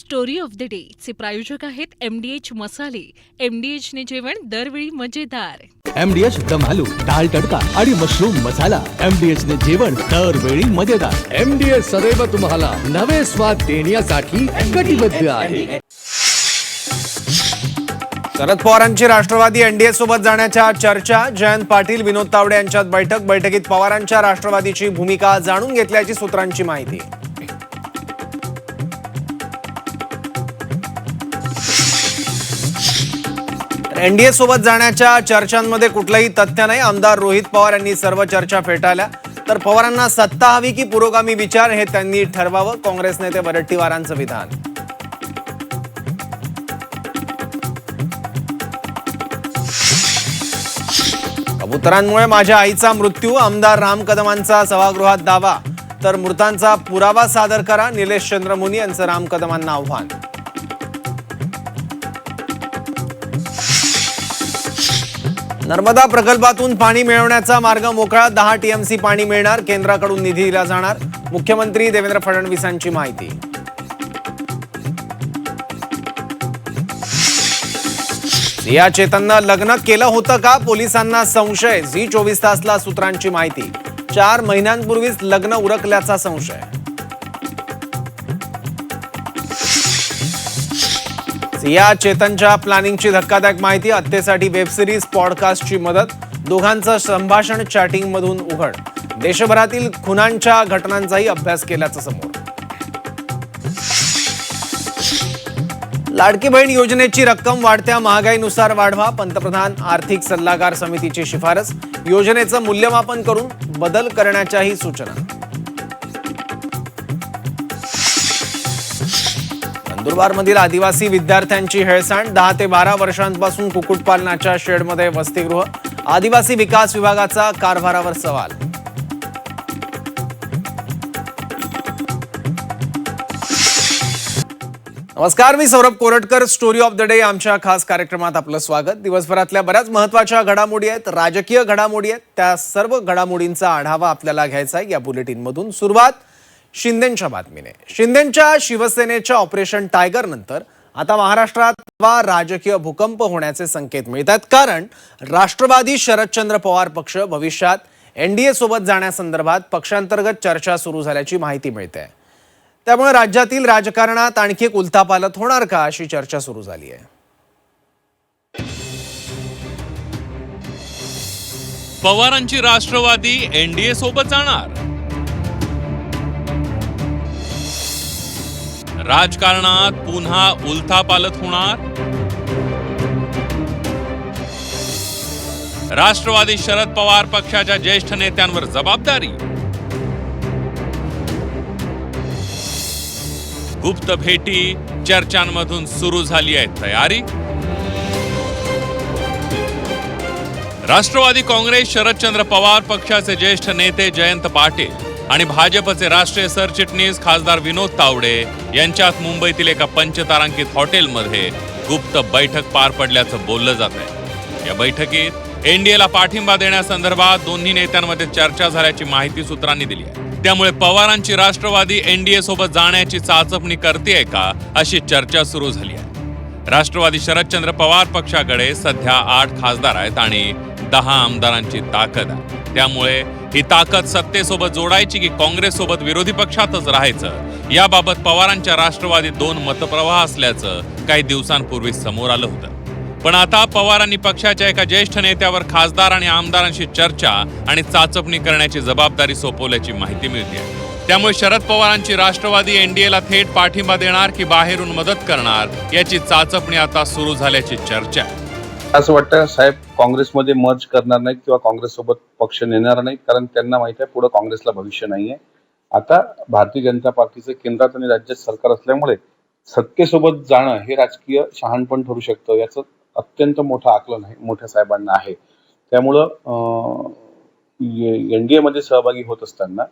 Story of the day चे प्रायोजक आहेत MDH मसाले. MDH ने जेवण दरवेळी मजेदार. MDH दम आलू, दाल तडका आणि मशरूम मसाला. MDH ने जेवण दरवेळी मजेदार. MDH सदैव तुम्हाला नवे स्वाद देण्यासाठी कटिबद्ध आहे. शरद पवारांची राष्ट्रवादी एनडीए सोबत जाण्याच्या चर्चा. जयंत पाटील, विनोद तावडे यांच्यात बैठकीत पवारांच्या राष्ट्रवादीची भूमिका जाणून घेतल्याची सूत्रांची माहिती. एनडीए सोबत जाण्याच्या चर्चांमध्ये कुठलंही तथ्य नाही. आमदार रोहित पवार यांनी सर्व चर्चा फेटाळल्या. तर पवारांना सत्ता हवी की पुरोगामी विचार हे त्यांनी ठरवावं, काँग्रेस नेते वडेट्टीवारांचं विधान. कबुतरांमुळे माझ्या आईचा मृत्यू, आमदार राम कदमांचा सभागृहात दावा. तर मृतांचा पुरावा सादर करा, निलेश चंद्रमुनी यांचं राम कदमांना आव्हान. नर्मदा प्रकल्पातून पाणी मिळवण्याचा मार्ग मोकळा. 10 टीएमसी पाणी मिळणार, केंद्राकडून निधी दिला जाणार. मुख्यमंत्री देवेंद्र फडणवीसांची माहिती. सिया चेतननं लग्न केलं होतं का, पोलिसांना संशय. झी 24 तासला सूत्रांची माहिती. 4 महिन्यांपूर्वीच लग्न उरकल्याचा संशय. सिया चेतनच्या प्लॅनिंगची धक्कादायक माहिती. हत्येसाठी वेबसिरीज, पॉडकास्टची मदत. दोघांचं संभाषण चॅटिंग मधून उघड. देशभरातील खुनांच्या घटनांचाही अभ्यास केल्याचं समोर. लाडकी बहीण योजनेची रक्कम वाढत्या महागाईनुसार वाढवा, पंतप्रधान आर्थिक सल्लागार समितीची शिफारस. योजनेचं मूल्यमापन करून बदल करण्याच्याही सूचना. नंदुरबारमधील आदिवासी विद्यार्थ्यांची हेळसांड. 10 ते 12 वर्षांपासून कुक्कुटपालनाच्या शेडमध्ये वसतिगृह. आदिवासी विकास विभागाचा कारभारावर सवाल. नमस्कार, मी Saurabh Koratkar. Story of the day आमच्या खास कार्यक्रमात आपलं स्वागत. दिवसभरातल्या बऱ्याच महत्त्वाच्या घडामोडी आहेत, राजकीय घडामोडी आहेत. त्या सर्व घडामोडींचा आढावा आपल्याला घ्यायचा आहे या बुलेटिनमधून. सुरुवात शिंदेंच्या बातमीने. शिंदेंच्या शिवसेनेच्या ऑपरेशन टायगर नंतर आता महाराष्ट्रात राजकीय भूकंप होण्याचे संकेत मिळत आहेत. कारण राष्ट्रवादी शरदचंद्र पवार पक्ष भविष्यात एनडीए सोबत जाण्यासंदर्भात पक्षांतर्गत चर्चा सुरू झाल्याची माहिती मिळते. त्यामुळे राज्यातील राजकारणात आणखी एक उलथापालथ होणार का, अशी चर्चा सुरू झाली आहे. पवारांची राष्ट्रवादी एनडीए सोबत जाणार. राजकारणात पुन्हा उलथापालथ होणार. राष्ट्रवादी शरद पवार पक्षाच्या ज्येष्ठ नेत्यांवर जबाबदारी. गुप्त भेटी, चर्चांमधून सुरू झाली आहे तयारी. राष्ट्रवादी काँग्रेस शरदचंद्र पवार पक्षाचे ज्येष्ठ नेते जयंत पाटील आणि भाजपचे राष्ट्रीय सरचिटणीस खासदार विनोद तावडे यांच्यात मुंबईतील एका पंचतारांकित हॉटेलमध्ये गुप्त बैठक पार पडल्याचं बोललं जात आहे. या बैठकीत एनडीएला पाठिंबा देण्यासंदर्भात दोन्ही नेत्यांमध्ये चर्चा झाल्याची माहिती सूत्रांनी दिली आहे. त्यामुळे पवारांची राष्ट्रवादी एनडीए सोबत जाण्याची चाचपणी करतेय का, अशी चर्चा सुरू झाली आहे. राष्ट्रवादी शरदचंद्र पवार पक्षाकडे सध्या 8 खासदार आहेत आणि 10 आमदारांची ताकद आहे. त्यामुळे ही ताकद सत्तेसोबत जोडायची की काँग्रेस सोबत विरोधी पक्षातच राहायचं, याबाबत पवारांच्या राष्ट्रवादीत 2 मतप्रवाह असल्याचं काही दिवसांपूर्वी समोर आलं होतं. पण आता पवारांनी पक्षाच्या एका ज्येष्ठ नेत्यावर खासदार आणि आमदारांशी चर्चा आणि चाचपणी करण्याची जबाबदारी सोपवल्याची माहिती मिळते. त्यामुळे शरद पवारांची राष्ट्रवादी एनडीएला थेट पाठिंबा देणार की बाहेरून मदत करणार, याची चाचपणी आता सुरू झाल्याची चर्चा आहे. असं वाटतं साहेब काँग्रेसमध्ये मर्ज करणार नाहीत किंवा काँग्रेस सोबत पक्ष नेणार नाहीत, कारण त्यांना माहिती आहे पुढे काँग्रेसला भविष्य नाहीये. आता भारतीय जनता पार्टीचं केंद्रात आणि राज्यात सरकार असल्यामुळे सत्तेसोबत जाणं हे राजकीय शहाणपण ठरू शकतं, याचं अत्यंत मोठं आकलन आहे, मोठ्या साहेबांना आहे. त्यामुळं एनडीए मध्ये सहभागी होत असताना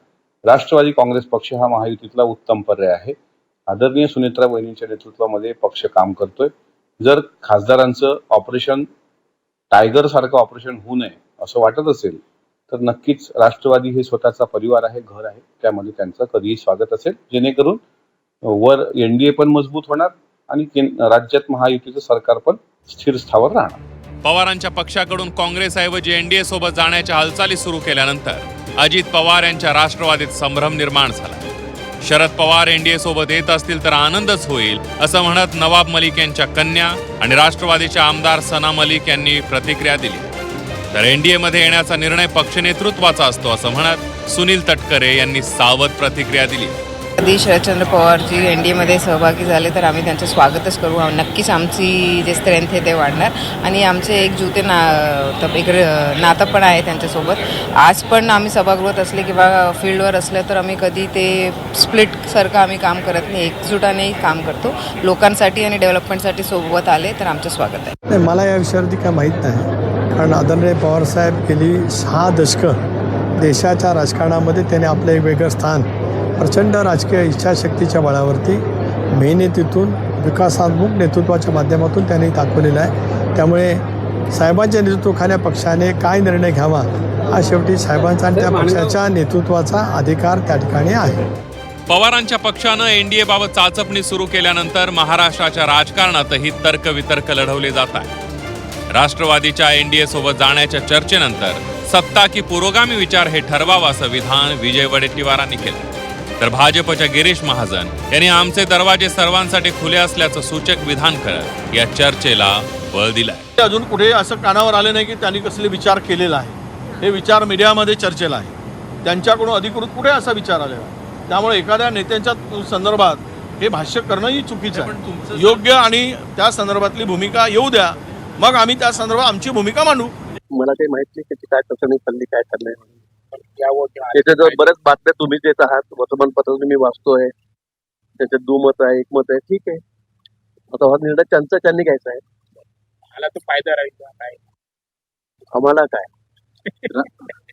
राष्ट्रवादी काँग्रेस पक्ष हा महायुतीतला उत्तम पर्याय आहे. आदरणीय सुनेत्रा वहिनींच्या नेतृत्वामध्ये पक्ष काम करतोय. जर खासदारांचं ऑपरेशन टायगर सारखं ऑपरेशन होऊ नये असं वाटत असेल तर नक्कीच राष्ट्रवादी हे स्वतःचा परिवार आहे, घर आहे, त्यामध्ये त्यांचं कधीही स्वागत असेल, जेणेकरून वर एनडीए पण मजबूत होणार आणि राज्यात महायुतीचं सरकार पण स्थिर स्थावर राहणार. पवारांच्या पक्षाकडून काँग्रेसऐवजी एनडीए सोबत जाण्याच्या हालचाली सुरू केल्यानंतर अजित पवार यांच्या राष्ट्रवादीत संभ्रम निर्माण झाला. शरद पवार एनडीए सोबत येत असतील तर आनंदच होईल असं म्हणत नवाब मलिक यांच्या कन्या आणि राष्ट्रवादीच्या आमदार सना मलिक यांनी प्रतिक्रिया दिली. तर एनडीए मध्ये येण्याचा निर्णय पक्ष नेतृत्वाचा असतो असं म्हणत सुनील तटकरे यांनी सावध प्रतिक्रिया दिली. कधी शरदचंद्र पवारजी एनडीएमध्ये सहभागी झाले तर आम्ही त्यांचं स्वागतच करू. नक्कीच आमची जे स्ट्रेंथ आहे ते वाढणार आणि आमचे एकजुटे नातं पण आहे त्यांच्यासोबत. आज पण आम्ही सभागृहात असले किंवा फील्डवर असलं तर आम्ही कधी ते स्प्लिटसारखं आम्ही काम करत नाही, एकजुटाने काम करतो. लोकांसाठी आणि डेव्हलपमेंटसाठी सोबत आले तर आमचं स्वागत आहे. नाही, मला या विषयावरती काय माहीत नाही, कारण आदरणीय पवारसाहेब गेली 6 दशकं देशाच्या राजकारणामध्ये त्याने आपलं एक वेगळं स्थान प्रचंड राजकीय इच्छाशक्तीच्या बळावरती मेहनतीतून विकासात्मक नेतृत्वाच्या माध्यमातून त्यांनी दाखवलेलं आहे. त्यामुळे साहेबांच्या नेतृत्वाखाल्या पक्षाने काय निर्णय घ्यावा हा शेवटी साहेबांचा आणि त्या पक्षाच्या नेतृत्वाचा अधिकार त्या ठिकाणी आहे. पवारांच्या पक्षानं एनडीए बाबत चाचपणी सुरू केल्यानंतर महाराष्ट्राच्या राजकारणातही तर्कवितर्क लढवले जात आहे. राष्ट्रवादीच्या एनडीए सोबत जाण्याच्या चर्चेनंतर सत्ता की पुरोगामी विचार हे ठरवावं असं विधान विजय वडेट्टीवारांनी केलं. तर भाजपच्या गिरीश महाजन यांनी आमचे दरवाजे सर्वांसाठी खुले असल्याचं सूचक विधान करत या चर्चेला बळ दिलाय. अजून कुठे असं कानावर आलं नाही की त्यांनी कसले विचार केलेला आहे. हे विचार मीडियामध्ये चर्चेला आहे. त्यांच्याकडून अधिकृत कुठे असा विचार आलेला आहे. त्यामुळे एखाद्या नेत्यांच्या संदर्भात हे भाष्य करणंही चुकीचं आहे. योग्य आणि त्या संदर्भातली भूमिका येऊ द्या, मग आम्ही त्या संदर्भात आमची भूमिका मांडू. मला काही माहित नाही त्याची काय तसं चालली काय चाललंय. त्याच्या जर बऱ्याच बातम्या तुम्ही देत आहात, वर्तमानपत्र मी वाचतोय, त्याच्यात दुमत आहे, एकमत आहे, ठीक आहे. आता हा निर्णय त्यांनी घ्यायचा आहे. मला तो फायदा राहील काय, आम्हाला काय,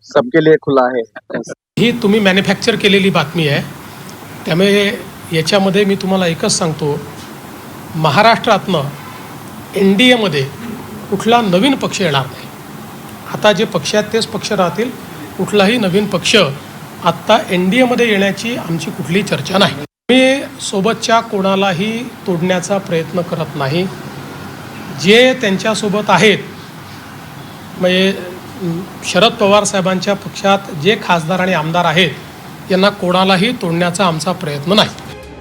सबके लिए खुला आहे. ही तुम्ही मॅन्युफॅक्चर केलेली बातमी आहे. त्यामुळे याच्यामध्ये मी तुम्हाला एकच सांगतो, महाराष्ट्रातनं एनडीएमध्ये कुठला नवीन पक्ष येणार नाही. आता जे पक्ष आहेत तेच पक्ष राहतील. कुठलाही नवीन पक्ष आत्ता एनडीएमध्ये येण्याची आमची कुठलीही चर्चा नाही. मी सोबतच्या कोणालाही तोडण्याचा प्रयत्न करत नाही. जे त्यांच्यासोबत आहेत, म्हणजे शरद पवार साहेबांच्या पक्षात जे खासदार आणि आमदार आहेत यांना कोणालाही तोडण्याचा आमचा प्रयत्न नाही.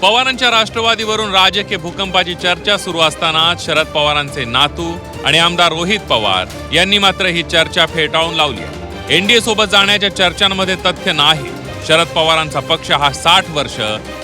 पवारांच्या राष्ट्रवादीवरून राजकीय भूकंपाची चर्चा सुरू असताना शरद पवारांचे नातू आणि आमदार रोहित पवार यांनी मात्र ही चर्चा फेटाळून लावली आहे. एनडीए सोबत जाण्याच्या चर्चांमध्ये तथ्य नाही. शरद पवारांचा पक्ष हा 60 वर्ष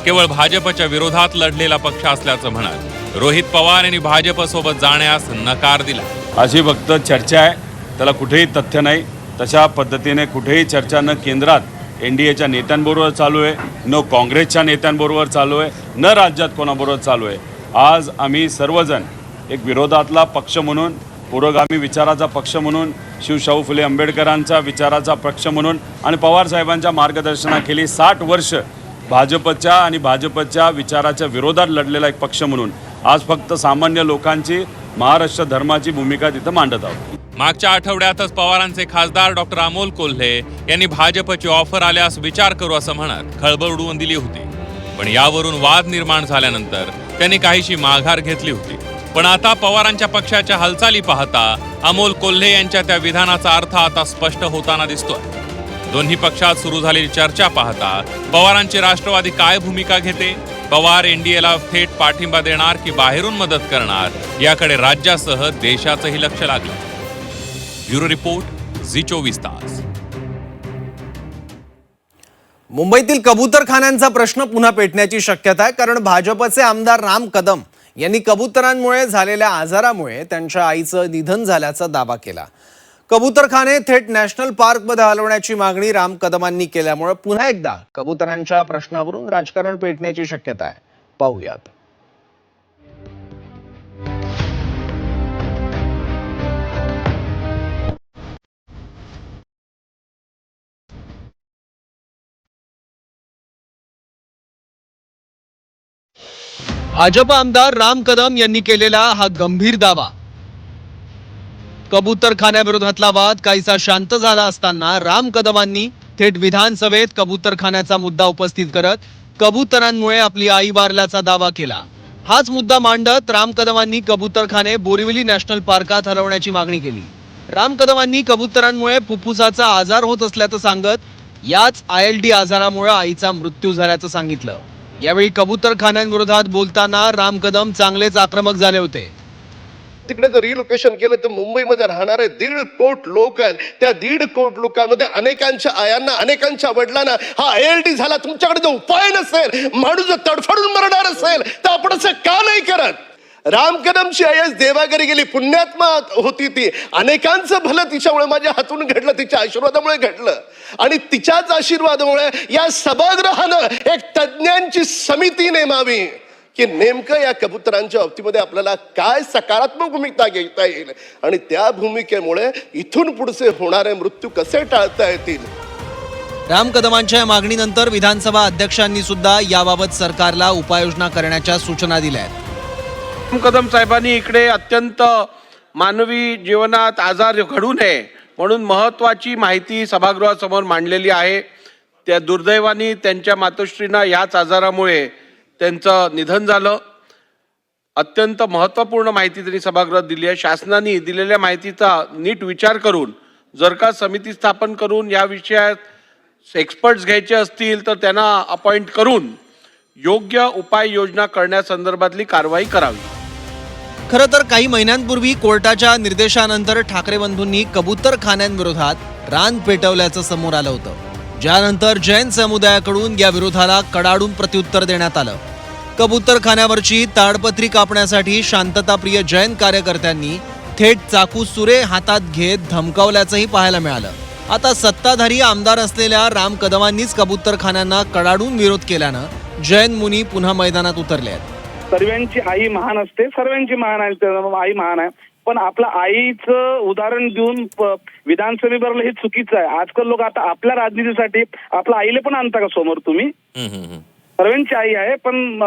केवळ भाजपच्या विरोधात लढलेला पक्ष असल्याचं म्हणत रोहित पवार यांनी भाजपसोबत जाण्यास नकार दिला. अशी फक्त चर्चा आहे, त्याला कुठेही तथ्य नाही. तशा पद्धतीने कुठेही चर्चा न केंद्रात एनडीएच्या नेत्यांबरोबर चालू आहे, न काँग्रेसच्या नेत्यांबरोबर चालू आहे, न राज्यात कोणाबरोबर चालू आहे. आज आम्ही सर्वजण एक विरोधातला पक्ष म्हणून, पुरोगामी विचाराचा पक्ष म्हणून, शिवशाहू फुले आंबेडकरांचा विचाराचा पक्ष म्हणून आणि पवारसाहेबांच्या मार्गदर्शनाखाली 60 वर्ष भाजपच्या आणि भाजपच्या विचाराच्या विरोधात लढलेला एक पक्ष म्हणून आज फक्त सामान्य लोकांची, महाराष्ट्र धर्माची भूमिका तिथं मांडत आहोत. मागच्या आठवड्यातच पवारांचे खासदार डॉक्टर अमोल कोल्हे यांनी भाजपची ऑफर आल्यास विचार करू असं म्हणत खळबळ उडवून दिली होती. पण यावरून वाद निर्माण झाल्यानंतर त्यांनी काहीशी माघार घेतली होती. पण आता पवारांच्या पक्षाच्या हालचाली पाहता अमोल कोल्हे यांच्या त्या विधानाचा अर्थ आता स्पष्ट होताना दिसतोय. दोन्ही पक्षात सुरू झालेली चर्चा पाहता पवारांची राष्ट्रवादी काय भूमिका घेते, पवार एनडीएला थेट पाठिंबा देणार की बाहेरून मदत करणार, याकडे राज्यासह देशाचंही लक्ष लागलं. ब्युरो रिपोर्ट, झी 24 तास. मुंबईतील कबूतरखान्यांचा प्रश्न पुन्हा पेटण्याची शक्यता आहे, कारण भाजपचे आमदार राम कदम यांनी कबुतरांमुळे झालेल्या आजारामुळे त्यांच्या आईचं निधन झाल्याचा दावा केला. कबूतरखाने थेट नॅशनल पार्कमध्ये हलवण्याची मागणी राम कदमांनी केल्यामुळे पुन्हा एकदा कबुतरांच्या प्रश्नावरून राजकारण पेटण्याची शक्यता आहे. पाहूयात. भाजप आमदार राम कदम यांनी केलेला हा गंभीर दावा. कबूतरखान्याविरोधातला वाद काहीसा शांत झाला असताना राम कदमांनी थेट विधानसभेत कबूतरखान्याचा मुद्दा उपस्थित करत कबुतरांमुळे आपली आई वारल्याचा दावा केला. हाच मुद्दा मांडत राम कदमांनी कबुतरखाने बोरिवली नॅशनल पार्कात हलवण्याची मागणी केली. राम कदमांनी कबुतरांमुळे फुफ्फुसाचा आजार होत असल्याचं सांगत याच ILD आजारामुळे आईचा मृत्यू झाल्याचं सांगितलं. यावेळी कबुतरखान्यांविरोधात बोलताना राम कदम चांगलेच आक्रमक झाले होते. तिकडे जर रिलोकेशन केलं तर मुंबईमध्ये राहणारे 1.5 कोटी लोक आहेत. त्या 1.5 कोटी लोकांमध्ये अनेकांच्या आयांना, अनेकांच्या वडिलांना हा ILD झाला. तुमच्याकडे जो उपाय नसेल, माणूस जर तडफडून मरणार असेल तर आपण असं का नाही करत? राम कदमची आई देवाघरी गेली, पुण्यात्मा होती ती. अनेकांचं भलं तिच्यामुळे माझ्या हातून घडलं, तिच्या आशीर्वादामुळे घडलं. आणि तिच्याच आशीर्वादामुळे या सभागृहानं एक तज्ज्ञांची समिती नेमावी की नेमकं या कबुतरांच्या बाबतीमध्ये आपल्याला काय सकारात्मक भूमिका घेता येईल आणि त्या भूमिकेमुळे इथून पुढचे होणारे मृत्यू कसे टाळता येतील. राम कदमांच्या मागणीनंतर विधानसभा अध्यक्षांनी सुद्धा याबाबत सरकारला उपाययोजना करण्याच्या सूचना दिल्या आहेत. राम कदम साहेबांनी इकडे अत्यंत मानवी जीवनात आजार घडू नये म्हणून महत्त्वाची माहिती सभागृहासमोर मांडलेली आहे. त्या दुर्दैवाने त्यांच्या मातोश्रींना याच आजारामुळे त्यांचं निधन झालं. अत्यंत महत्त्वपूर्ण माहिती त्यांनी सभागृहात दिली आहे. शासनाने दिलेल्या माहितीचा नीट विचार करून जर का समिती स्थापन करून या विषयात एक्सपर्ट्स घ्यायचे असतील तर त्यांना अपॉइंट करून योग्य उपाययोजना करण्यासंदर्भातली कारवाई करावी. खरं तर काही महिन्यांपूर्वी कोर्टाच्या निर्देशानंतर ठाकरे बंधूंनी कबुतरखान्यांविरोधात रान पेटवल्याचं समोर आलं होतं. ज्यानंतर जैन समुदायाकडून या विरोधाला कडाडून प्रत्युत्तर देण्यात आलं. कबुतरखान्यावरची ताडपत्री कापण्यासाठी शांतताप्रिय जैन कार्यकर्त्यांनी थेट चाकू सुरे हातात घेत धमकावल्याचंही पाहायला मिळालं. आता सत्ताधारी आमदार असलेल्या राम कदमांनीच कबुतरखान्यांना कडाडून विरोध केल्यानं जैन मुनी पुन्हा मैदानात उतरले आहेत. सर्वांची आई महान असते, सर्वांची आई महान आहे, पण आपल्या आईचं उदाहरण देऊन विधानसभेवर हे चुकीचं आहे. आजकाल लोक आता आपल्या राजनीतीसाठी आपल्या आईला पण आणता का समोर तुम्ही? सर्वांची आई आहे, पण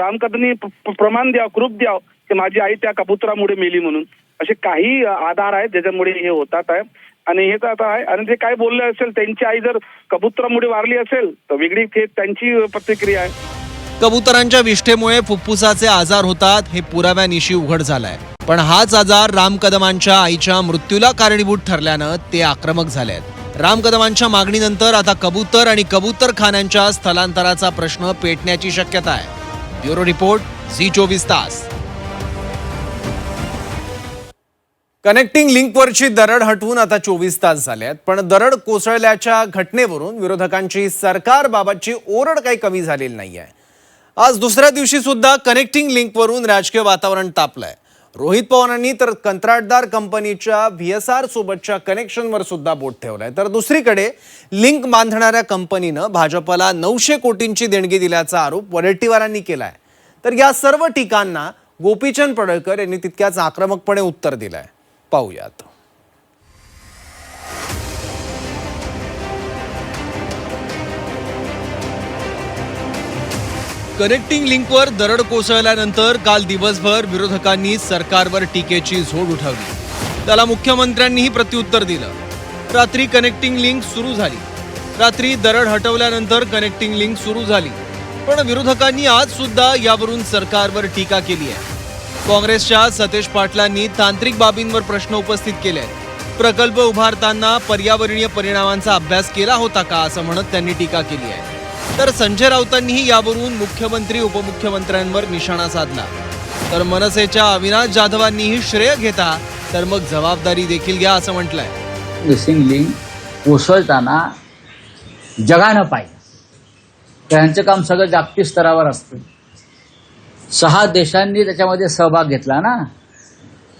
राम कदमनी प्रमाण द्या, प्रूफ द्या की माझी आई त्या कबुतरामुळे मेली म्हणून. असे काही आधार आहेत ज्याच्यामुळे हे होतात आहे. आणि हे तर आता आहे. आणि जे काय बोलले असेल, त्यांची आई जर कबुतरामुळे वारली असेल तर वेगळी त्यांची प्रतिक्रिया आहे. कबुतरांच्या विष्ठेमुळे फुफ्फुसाचे आजार होतात हे पुराव्यानिशी उघड झालंय. पण हाच आजार राम कदमांच्या आईच्या मृत्यूला कारणीभूत ठरल्यानं ते आक्रमक झाले आहेत. राम कदमांच्या मागणीनंतर आता कबूतर आणि कबूतरखान्यांच्या स्थलांतराचा प्रश्न पेटण्याची शक्यता आहे. ब्युरो रिपोर्ट, झी24 तास. कनेक्टिंग लिंकवरची दरड हटवून आता 24 तास झाले आहेत, पण दरड कोसळल्याच्या घटनेवरून विरोधकांची सरकारबाबतची ओरड काही कमी झालेली नाही आहे. आज दुसऱ्या दिवशी सुद्धा कनेक्टिंग लिंकवरून राजकीय वातावरण तापलंय. रोहित पवारांनी तर कंत्राटदार कंपनीच्या VSR सोबतच्या कनेक्शनवर सुद्धा बोट ठेवलंय. तर दुसरीकडे लिंक बांधणाऱ्या कंपनीनं भाजपला 900 कोटींची देणगी दिल्याचा आरोप वडेट्टीवारांनी केलाय. तर या सर्व टीकांना गोपीचंद पडळकर यांनी तितक्याच आक्रमकपणे उत्तर दिलंय. पाहूयात. कनेक्टिंग लिंकवर दरड कोसळल्यानंतर काल दिवसभर विरोधकांनी सरकारवर टीकेची झोड उठवली. त्याला मुख्यमंत्र्यांनीही प्रत्युत्तर दिलं. रात्री कनेक्टिंग लिंक सुरू झाली. रात्री दरड हटवल्यानंतर कनेक्टिंग लिंक सुरू झाली. पण विरोधकांनी आज सुद्धा यावरून सरकारवर टीका केली आहे. काँग्रेसच्या सतेज पाटलांनी तांत्रिक बाबींवर प्रश्न उपस्थित केले आहेत. प्रकल्प उभारताना पर्यावरणीय परिणामांचा अभ्यास केला होता का असं म्हणत त्यांनी टीका केली आहे. तर संजय राऊतांनीही यावरून मुख्यमंत्री उपमुख्यमंत्र्यांवर निशाणा साधला. तर मनसेच्या अविनाश जाधवांनीही श्रेय घेता तर मग जबाबदारी देखील घ्या असं म्हटलंय. मिसिंग लिंक कोसळताना जगानं पाहिजे. त्यांचं काम सगळं जागतिक स्तरावर असतं. 6 देशांनी त्याच्यामध्ये सहभाग घेतला ना,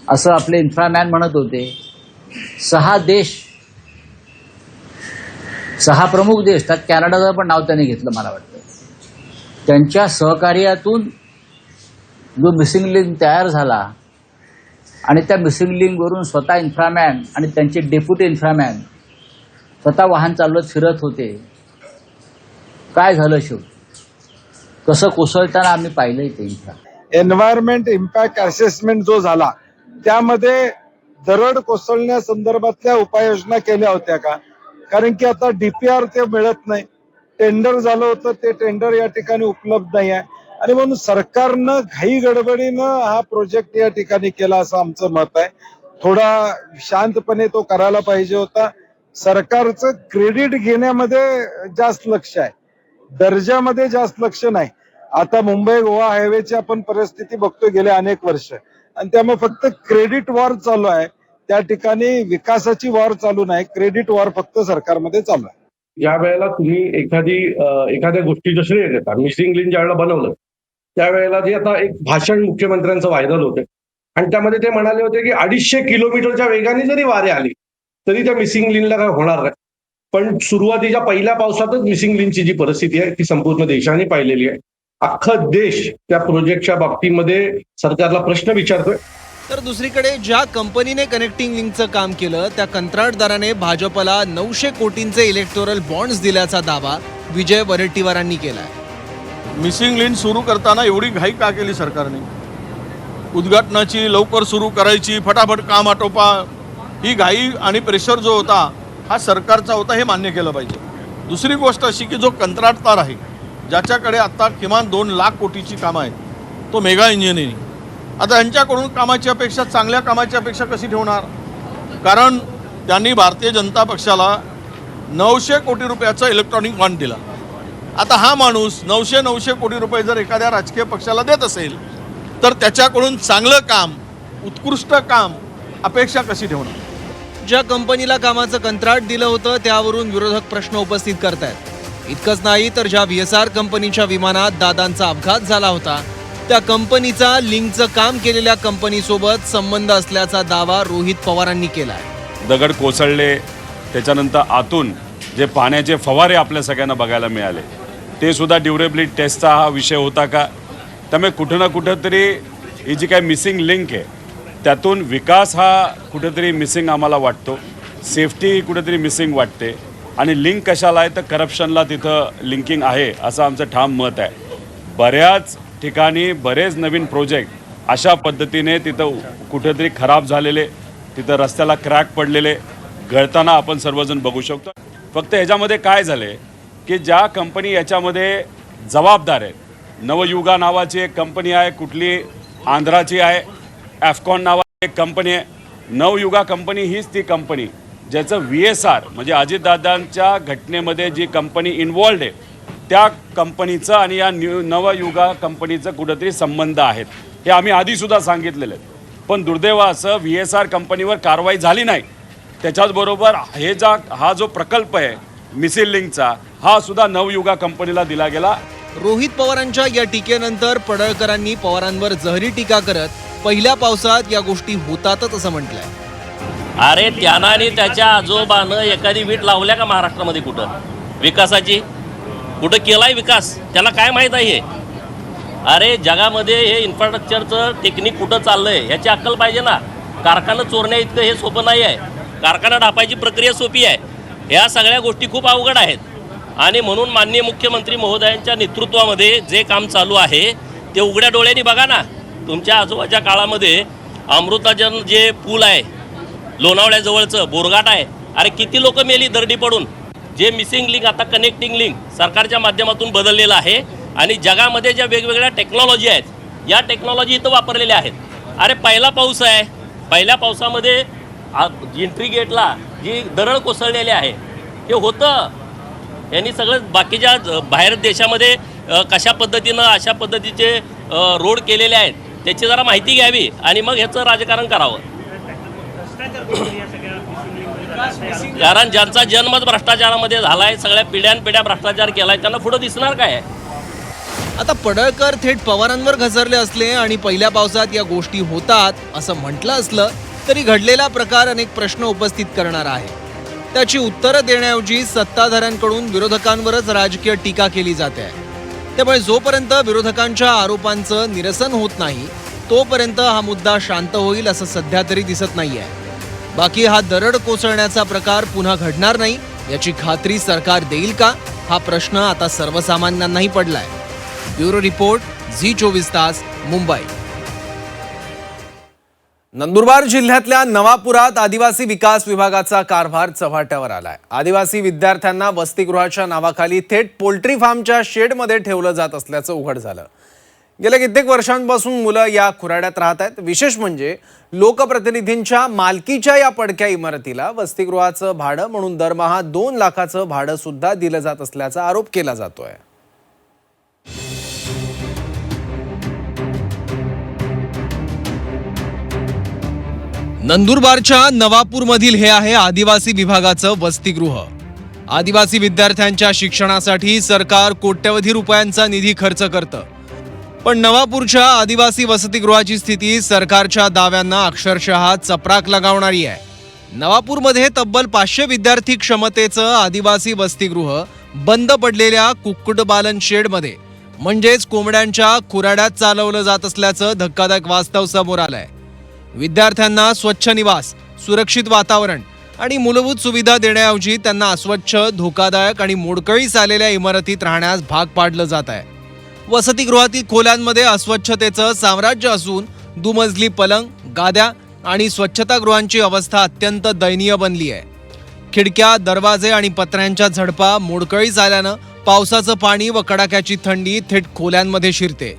असं आपले इन्फ्रामॅन म्हणत होते. 6 देश, 6 प्रमुख देश, त्यात कॅनडाचं पण नाव त्यांनी घेतलं मला वाटतं. त्यांच्या सहकार्यातून जो मिसिंग लिंक तयार झाला आणि त्या मिसिंग लिंकवरून स्वतः इन्फ्रामॅन आणि त्यांचे डेप्युटी इन्फ्रामॅन स्वतः वाहन चालवत फिरत होते. काय झालं शेवटी, कसं कोसळताना आम्ही पाहिलंय ते. एन्व्हायरमेंट इम्पॅक्ट असेसमेंट जो झाला त्यामध्ये दरड कोसळण्यासंदर्भातल्या उपाययोजना केल्या होत्या का? कारण की आता DPR ते मिळत नाही. टेंडर झालं होतं ते टेंडर या ठिकाणी उपलब्ध नाही आहे आणि म्हणून सरकारनं घाई गडबडीनं हा प्रोजेक्ट या ठिकाणी केला असं आमचं मत आहे. थोडा शांतपणे तो करायला पाहिजे होता. सरकारचं क्रेडिट घेण्यामध्ये जास्त लक्ष आहे, दर्जामध्ये जास्त लक्ष नाही. आता मुंबई गोवा हायवेची आपण परिस्थिती बघतो गेले अनेक वर्ष आणि त्यामुळे फक्त क्रेडिट वॉर चालू आहे. त्या ठिकाणी विकासाची वॉर चालू नाही, क्रेडिट वॉर फक्त सरकारमध्ये चालू आहे. या वेळेला तुम्ही एखाद्या गोष्टीचं श्रेय देता. मिसिंग लिंक ज्यावेळेला बनवलं त्यावेळेला जे आता एक भाषण मुख्यमंत्र्यांचं व्हायरल होतं आणि त्यामध्ये ते म्हणाले होते की 250 किलोमीटरच्या वेगाने जरी वारे आली तरी त्या मिसिंग लिंकला काय होणार नाही. पण सुरुवातीच्या पहिल्या पावसातच मिसिंग लिंकची जी परिस्थिती आहे ती संपूर्ण देशाने पाहिलेली आहे. अख्खा देश त्या प्रोजेक्टच्या बाबतीमध्ये सरकारला प्रश्न विचारतोय. तर दुसरीकडे ज्या कंपनीने कनेक्टिंग लिंकचं काम केलं त्या कंत्राटदाराने भाजपला 900 कोटींचे इलेक्टोरल बॉन्ड्स दिल्याचा दावा विजय वडेट्टीवारांनी केलाय. मिसिंग लिंक सुरू करताना एवढी घाई का केली सरकारने? उद्घाटनाची लवकर सुरू करायची, फटाफट काम आटोपा, ही घाई आणि प्रेशर जो होता हा सरकारचा होता हे मान्य केलं पाहिजे. दुसरी गोष्ट अशी की जो कंत्राटदार आहे ज्याच्याकडे आता किमान 2 लाख कोटीची कामं आहेत, तो मेगा इंजिनिअरिंग, आता यांच्याकडून कामाची अपेक्षा, चांगल्या कामाची अपेक्षा कशी ठेवणार? कारण त्यांनी भारतीय जनता पक्षाला 900 कोटी रुपयाचा इलेक्ट्रॉनिक बॉन्ड दिला. आता हा माणूस 900 कोटी रुपये जर एखाद्या राजकीय पक्षाला देत असेल तर त्याच्याकडून चांगलं काम, उत्कृष्ट काम अपेक्षा कशी ठेवणार? ज्या कंपनीला कामाचं कंत्राट दिलं होतं त्यावरून विरोधक प्रश्न उपस्थित करतायत. इतकंच नाही तर ज्या VSR कंपनीच्या विमानात दादांचा अपघात झाला होता त्या कंपनीचा लिंकचं काम केलेल्या कंपनीसोबत संबंध असल्याचा दावा रोहित पवारांनी केलाय. दगड कोसळले, त्याच्यानंतर आतून जे पाण्याचे फवारे आपल्या सगळ्यांना बघायला मिळाले ते सुद्धा ड्युरेबिलिटी टेस्टचा हा विषय होता का? त्यामुळे कुठं ना कुठं तरी ही जी काही मिसिंग लिंक आहे त्यातून विकास हा कुठेतरी मिसिंग आम्हाला वाटतो, सेफ्टी कुठेतरी मिसिंग वाटते आणि लिंक कशाला आहे तर करप्शनला तिथं लिंकिंग आहे असं आमचं ठाम मत आहे. बऱ्याच ठिकाणी बरेच नवीन प्रोजेक्ट अशा पद्धतीने तिथं कुठेतरी खराब झालेले, तिथं रस्त्याला क्रॅक पडलेले गळताना आपण सर्वजण बघू शकतो. फक्त ह्याच्यामध्ये काय झाले की ज्या कंपनी याच्यामध्ये जबाबदार आहेत, नवयुगा नावाची एक कंपनी आहे, कुठली आंध्राची आहे, ॲफकॉन नावाची एक कंपनी आहे. नवयुगा कंपनी हीच ती कंपनी ज्याचं VSR म्हणजे अजितदादांच्या घटनेमध्ये जी कंपनी इन्वॉल्ड आहे त्या कंपनीचं आणि या नवयुगा कंपनीचं कुठंतरी संबंध आहेत. हे आम्ही आधीसुद्धा सांगितलेलं आहे. पण दुर्दैवाचं VSR कंपनीवर कारवाई झाली नाही. त्याच्याचबरोबर हा जो प्रकल्प आहे मिसिंग लिंकचा हा सुद्धा नवयुगा कंपनीला दिला गेला. रोहित पवारांच्या या टीकेनंतर पडळकरांनी पवारांवर जहरी टीका करत पहिल्या पावसात या गोष्टी होतातच असं म्हटलंय. अरे त्यानं आणि त्याच्या आजोबानं एखादी वीट लावल्या का महाराष्ट्रामध्ये? कुठं विकासाची कुठं केलाय विकास? त्याला काय माहीत आहे? अरे जगामध्ये हे इन्फ्रास्ट्रक्चरचं टेक्निक कुठं चाललंय ह्याची अक्कल पाहिजे ना. कारखाना चोरण्या इतकं हे सोपं नाही आहे. कारखाना डापायची प्रक्रिया सोपी आहे. ह्या सगळ्या गोष्टी खूप अवघड आहेत आणि म्हणून माननीय मुख्यमंत्री महोदयांच्या नेतृत्वामध्ये जे काम चालू आहे ते उघड्या डोळ्यांनी बघा ना. तुमच्या आजोबाच्या काळामध्ये अमृताजन जे पूल आहे लोणावळ्याजवळचं बोरघाट आहे, अरे किती लोक मेली दरडी पडून. जे मिसिंग लिंक आता कनेक्टिंग लिंक सरकारच्या माध्यमातून बदललेलं आहे आणि जगामध्ये ज्या वेगवेगळ्या टेक्नॉलॉजी आहेत या टेक्नॉलॉजी इथं वापरलेल्या आहेत. अरे पहिला पाऊस आहे, पहिल्या पावसामध्ये एंट्री गेटला जी दरड कोसळलेली आहे हे होतं. यांनी सगळं बाकीच्या बाहेर देशामध्ये कशा पद्धतीनं अशा पद्धतीचे रोड केलेले आहेत त्याची जरा माहिती घ्यावी आणि मग ह्याचं राजकारण करावं. कारण ज्यांचा जन्मच भ्रष्टाचारामध्ये झालाय, सगळ्या पिढ्यानपिढ्या भ्रष्टाचार केलाय, त्यांना पुढे दिसणार काय? आता पडळकर थेट पवारांवर घसरले असले आणि पहिल्या पावसात या गोष्टी होतात असं म्हटलं असलं तरी घडलेला प्रकार अनेक प्रश्न उपस्थित करणारा आहे. त्याची उत्तरं देण्याऐवजी सत्ताधाऱ्यांकडून विरोधकांवरच राजकीय टीका केली जाते आहे. त्यामुळे जोपर्यंत विरोधकांच्या आरोपांचं निरसन होत नाही तोपर्यंत हा मुद्दा शांत होईल असं सध्या तरी दिसत नाहीये. बाकी हा दरड कोसळण्याचा प्रकार पुन्हा घडणार नाही याची खात्री सरकार देईल का हा प्रश्न आता सर्वसामान्यांनाही पडलाय. ब्युरो रिपोर्ट, झी 24 तास, मुंबई. नंदुरबार जिल्ह्यातल्या नवापुरात आदिवासी विकास विभागाचा कारभार चव्हाट्यावर आलाय. आदिवासी विद्यार्थ्यांना वसतिगृहाच्या नावाखाली थेट पोल्ट्री फार्मच्या शेडमध्ये ठेवलं जात असल्याचं उघड झालं. गेल्या कित्येक वर्षांपासून मुलं या खुराड्यात राहत आहेत. विशेष म्हणजे लोकप्रतिनिधींच्या मालकीच्या या पडक्या इमारतीला वसतिगृहाचं भाडं म्हणून दरमहा 2 लाखाचं भाडं सुद्धा दिलं जात असल्याचा आरोप केला जातोय. नंदुरबारच्या नवापूरमधील हे आहे आदिवासी विभागाचं वसतिगृह. आदिवासी विद्यार्थ्यांच्या शिक्षणासाठी सरकार कोट्यवधी रुपयांचा निधी खर्च करतं. पण नवापूरच्या आदिवासी वसतिगृहाची स्थिती सरकारच्या दाव्यांना अक्षरशः चपराक लगावणारी आहे. नवापूरमध्ये तब्बल 500 विद्यार्थी क्षमतेचं आदिवासी वसतिगृह बंद पडलेल्या कुक्कुटपालन शेडमध्ये म्हणजेच कोंबड्यांच्या खुराड्यात चालवलं जात असल्याचं धक्कादायक वास्तव समोर आलंय. विद्यार्थ्यांना स्वच्छ निवास, सुरक्षित वातावरण आणि मूलभूत सुविधा देण्याऐवजी त्यांना अस्वच्छ, धोकादायक आणि मोडकळीस आलेल्या इमारतीत राहण्यास भाग पाडलं जात आहे. वसतिगृहातील खोल्यांमध्ये अस्वच्छतेचं साम्राज्य असून दुमजली पलंग, गाद्या आणि स्वच्छतागृहांची अवस्था अत्यंत दयनीय बनली आहे. खिडक्या, दरवाजे आणि पत्र्यांच्या झडपा मोडकळीस आल्यानं पावसाचं पाणी व कडाक्याची थंडी थेट खोल्यांमध्ये शिरते.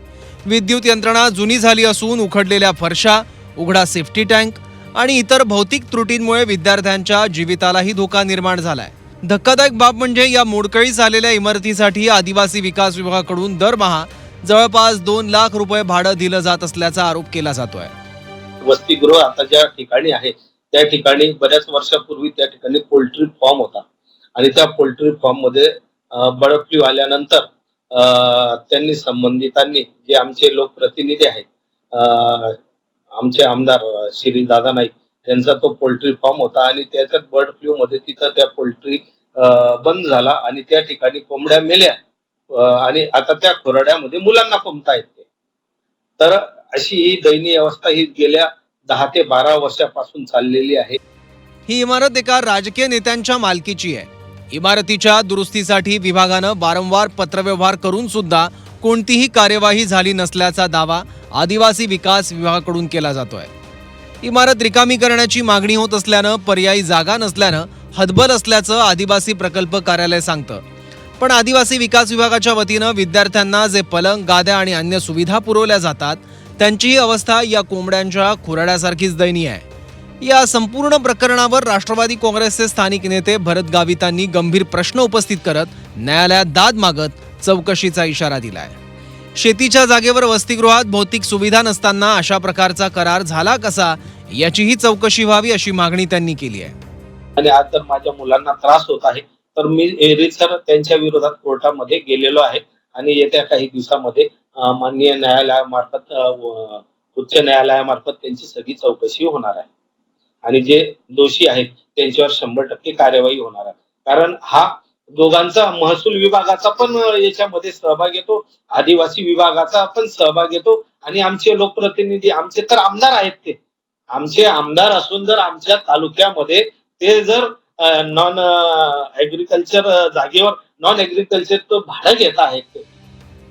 विद्युत यंत्रणा जुनी झाली असून उखडलेल्या फरशा, उघडा सेफ्टी टँक आणि इतर भौतिक त्रुटींमुळे विद्यार्थ्यांच्या जीवितालाही धोका निर्माण झालाय. धक्कादायक बाब म्हणजे या मोडकळीस आलेल्या इमारतीसाठी आदिवासी विकास विभागाकडून दरमहा जवळपास 2 लाख रुपये भाडं दिलं जात असल्याचा आरोप केला जातोय. वसतिगृह आता ज्या ठिकाणी आहे त्या ठिकाणी बऱ्याच वर्षापूर्वी त्या ठिकाणी पोल्ट्री फार्म होता आणि त्या पोल्ट्री फार्म मध्ये बर्ड फ्लू आल्यानंतर त्यांनी संबंधितांनी जे आमचे लोकप्रतिनिधी आहेत, आमचे आमदार श्री दादा नाईक त्यांचा तो पोल्ट्री फार्म होता आणि त्याच्यात बर्ड फ्लू मध्ये तिथं त्या पोल्ट्री बंद झाला आणि त्या ठिकाणी कोंबड्या मेल्या आणि आता त्या खुराड्यामध्ये मुलांना कोंबता येते. तर अशी ही दयनीय अवस्था ही गेल्या 10 ते 12 वर्षापासून चाललेली आहे. ही इमारत एका राजकीय नेत्यांच्या मालकीची आहे. इमारतीच्या दुरुस्तीसाठी विभागानं वारंवार पत्रव्यवहार करून सुद्धा कोणतीही कार्यवाही झाली नसल्याचा दावा आदिवासी विकास विभागाकडून केला जातोय. इमारत रिकामी करण्याची मागणी होत असल्यानं पर्यायी जागा नसल्यानं हतबल असल्याचं आदिवासी प्रकल्प कार्यालय सांगतं. पण आदिवासी विकास विभागाच्या वतीनं विद्यार्थ्यांना जे पलंग, गाद्या आणि अन्य सुविधा पुरवल्या जातात त्यांचीही अवस्था या कोंबड्यांच्या खुराड्यासारखीच दयनीय आहे. या संपूर्ण प्रकरणावर राष्ट्रवादी काँग्रेसचे स्थानिक नेते भरत गावितांनी गंभीर प्रश्न उपस्थित करत न्यायालयात दाद मागत चौकशीचा इशारा दिलाय. शेतीच्या जागेवर वसतिगृहात भौतिक सुविधा नसताना अशा प्रकारचा करार झाला कसा याचीही चौकशी व्हावी अशी मागणी त्यांनी केली आहे. आणि आज जर माझ्या मुलांना त्रास होत आहे तर मी एरिसर त्यांच्या विरोधात कोर्टामध्ये गेलेलो आहे आणि येत्या काही दिवसामध्ये माननीय न्यायालयामार्फत उच्च न्यायालयामार्फत त्यांची सगळी चौकशी होणार आहे आणि जे दोषी आहेत त्यांच्यावर 100% कार्यवाही होणार आहे. कारण हा दोघांचा महसूल विभागाचा पण याच्यामध्ये सहभाग येतो, आदिवासी विभागाचा पण सहभाग येतो आणि आमचे लोकप्रतिनिधी, आमचे तर आमदार आहेत, ते आमचे आमदार असून जर आमच्या तालुक्यामध्ये ते जर नॉन ऍग्रिकल्चर जागेवर नॉन ऍग्रिकल्चर भाडं घेत आहेत.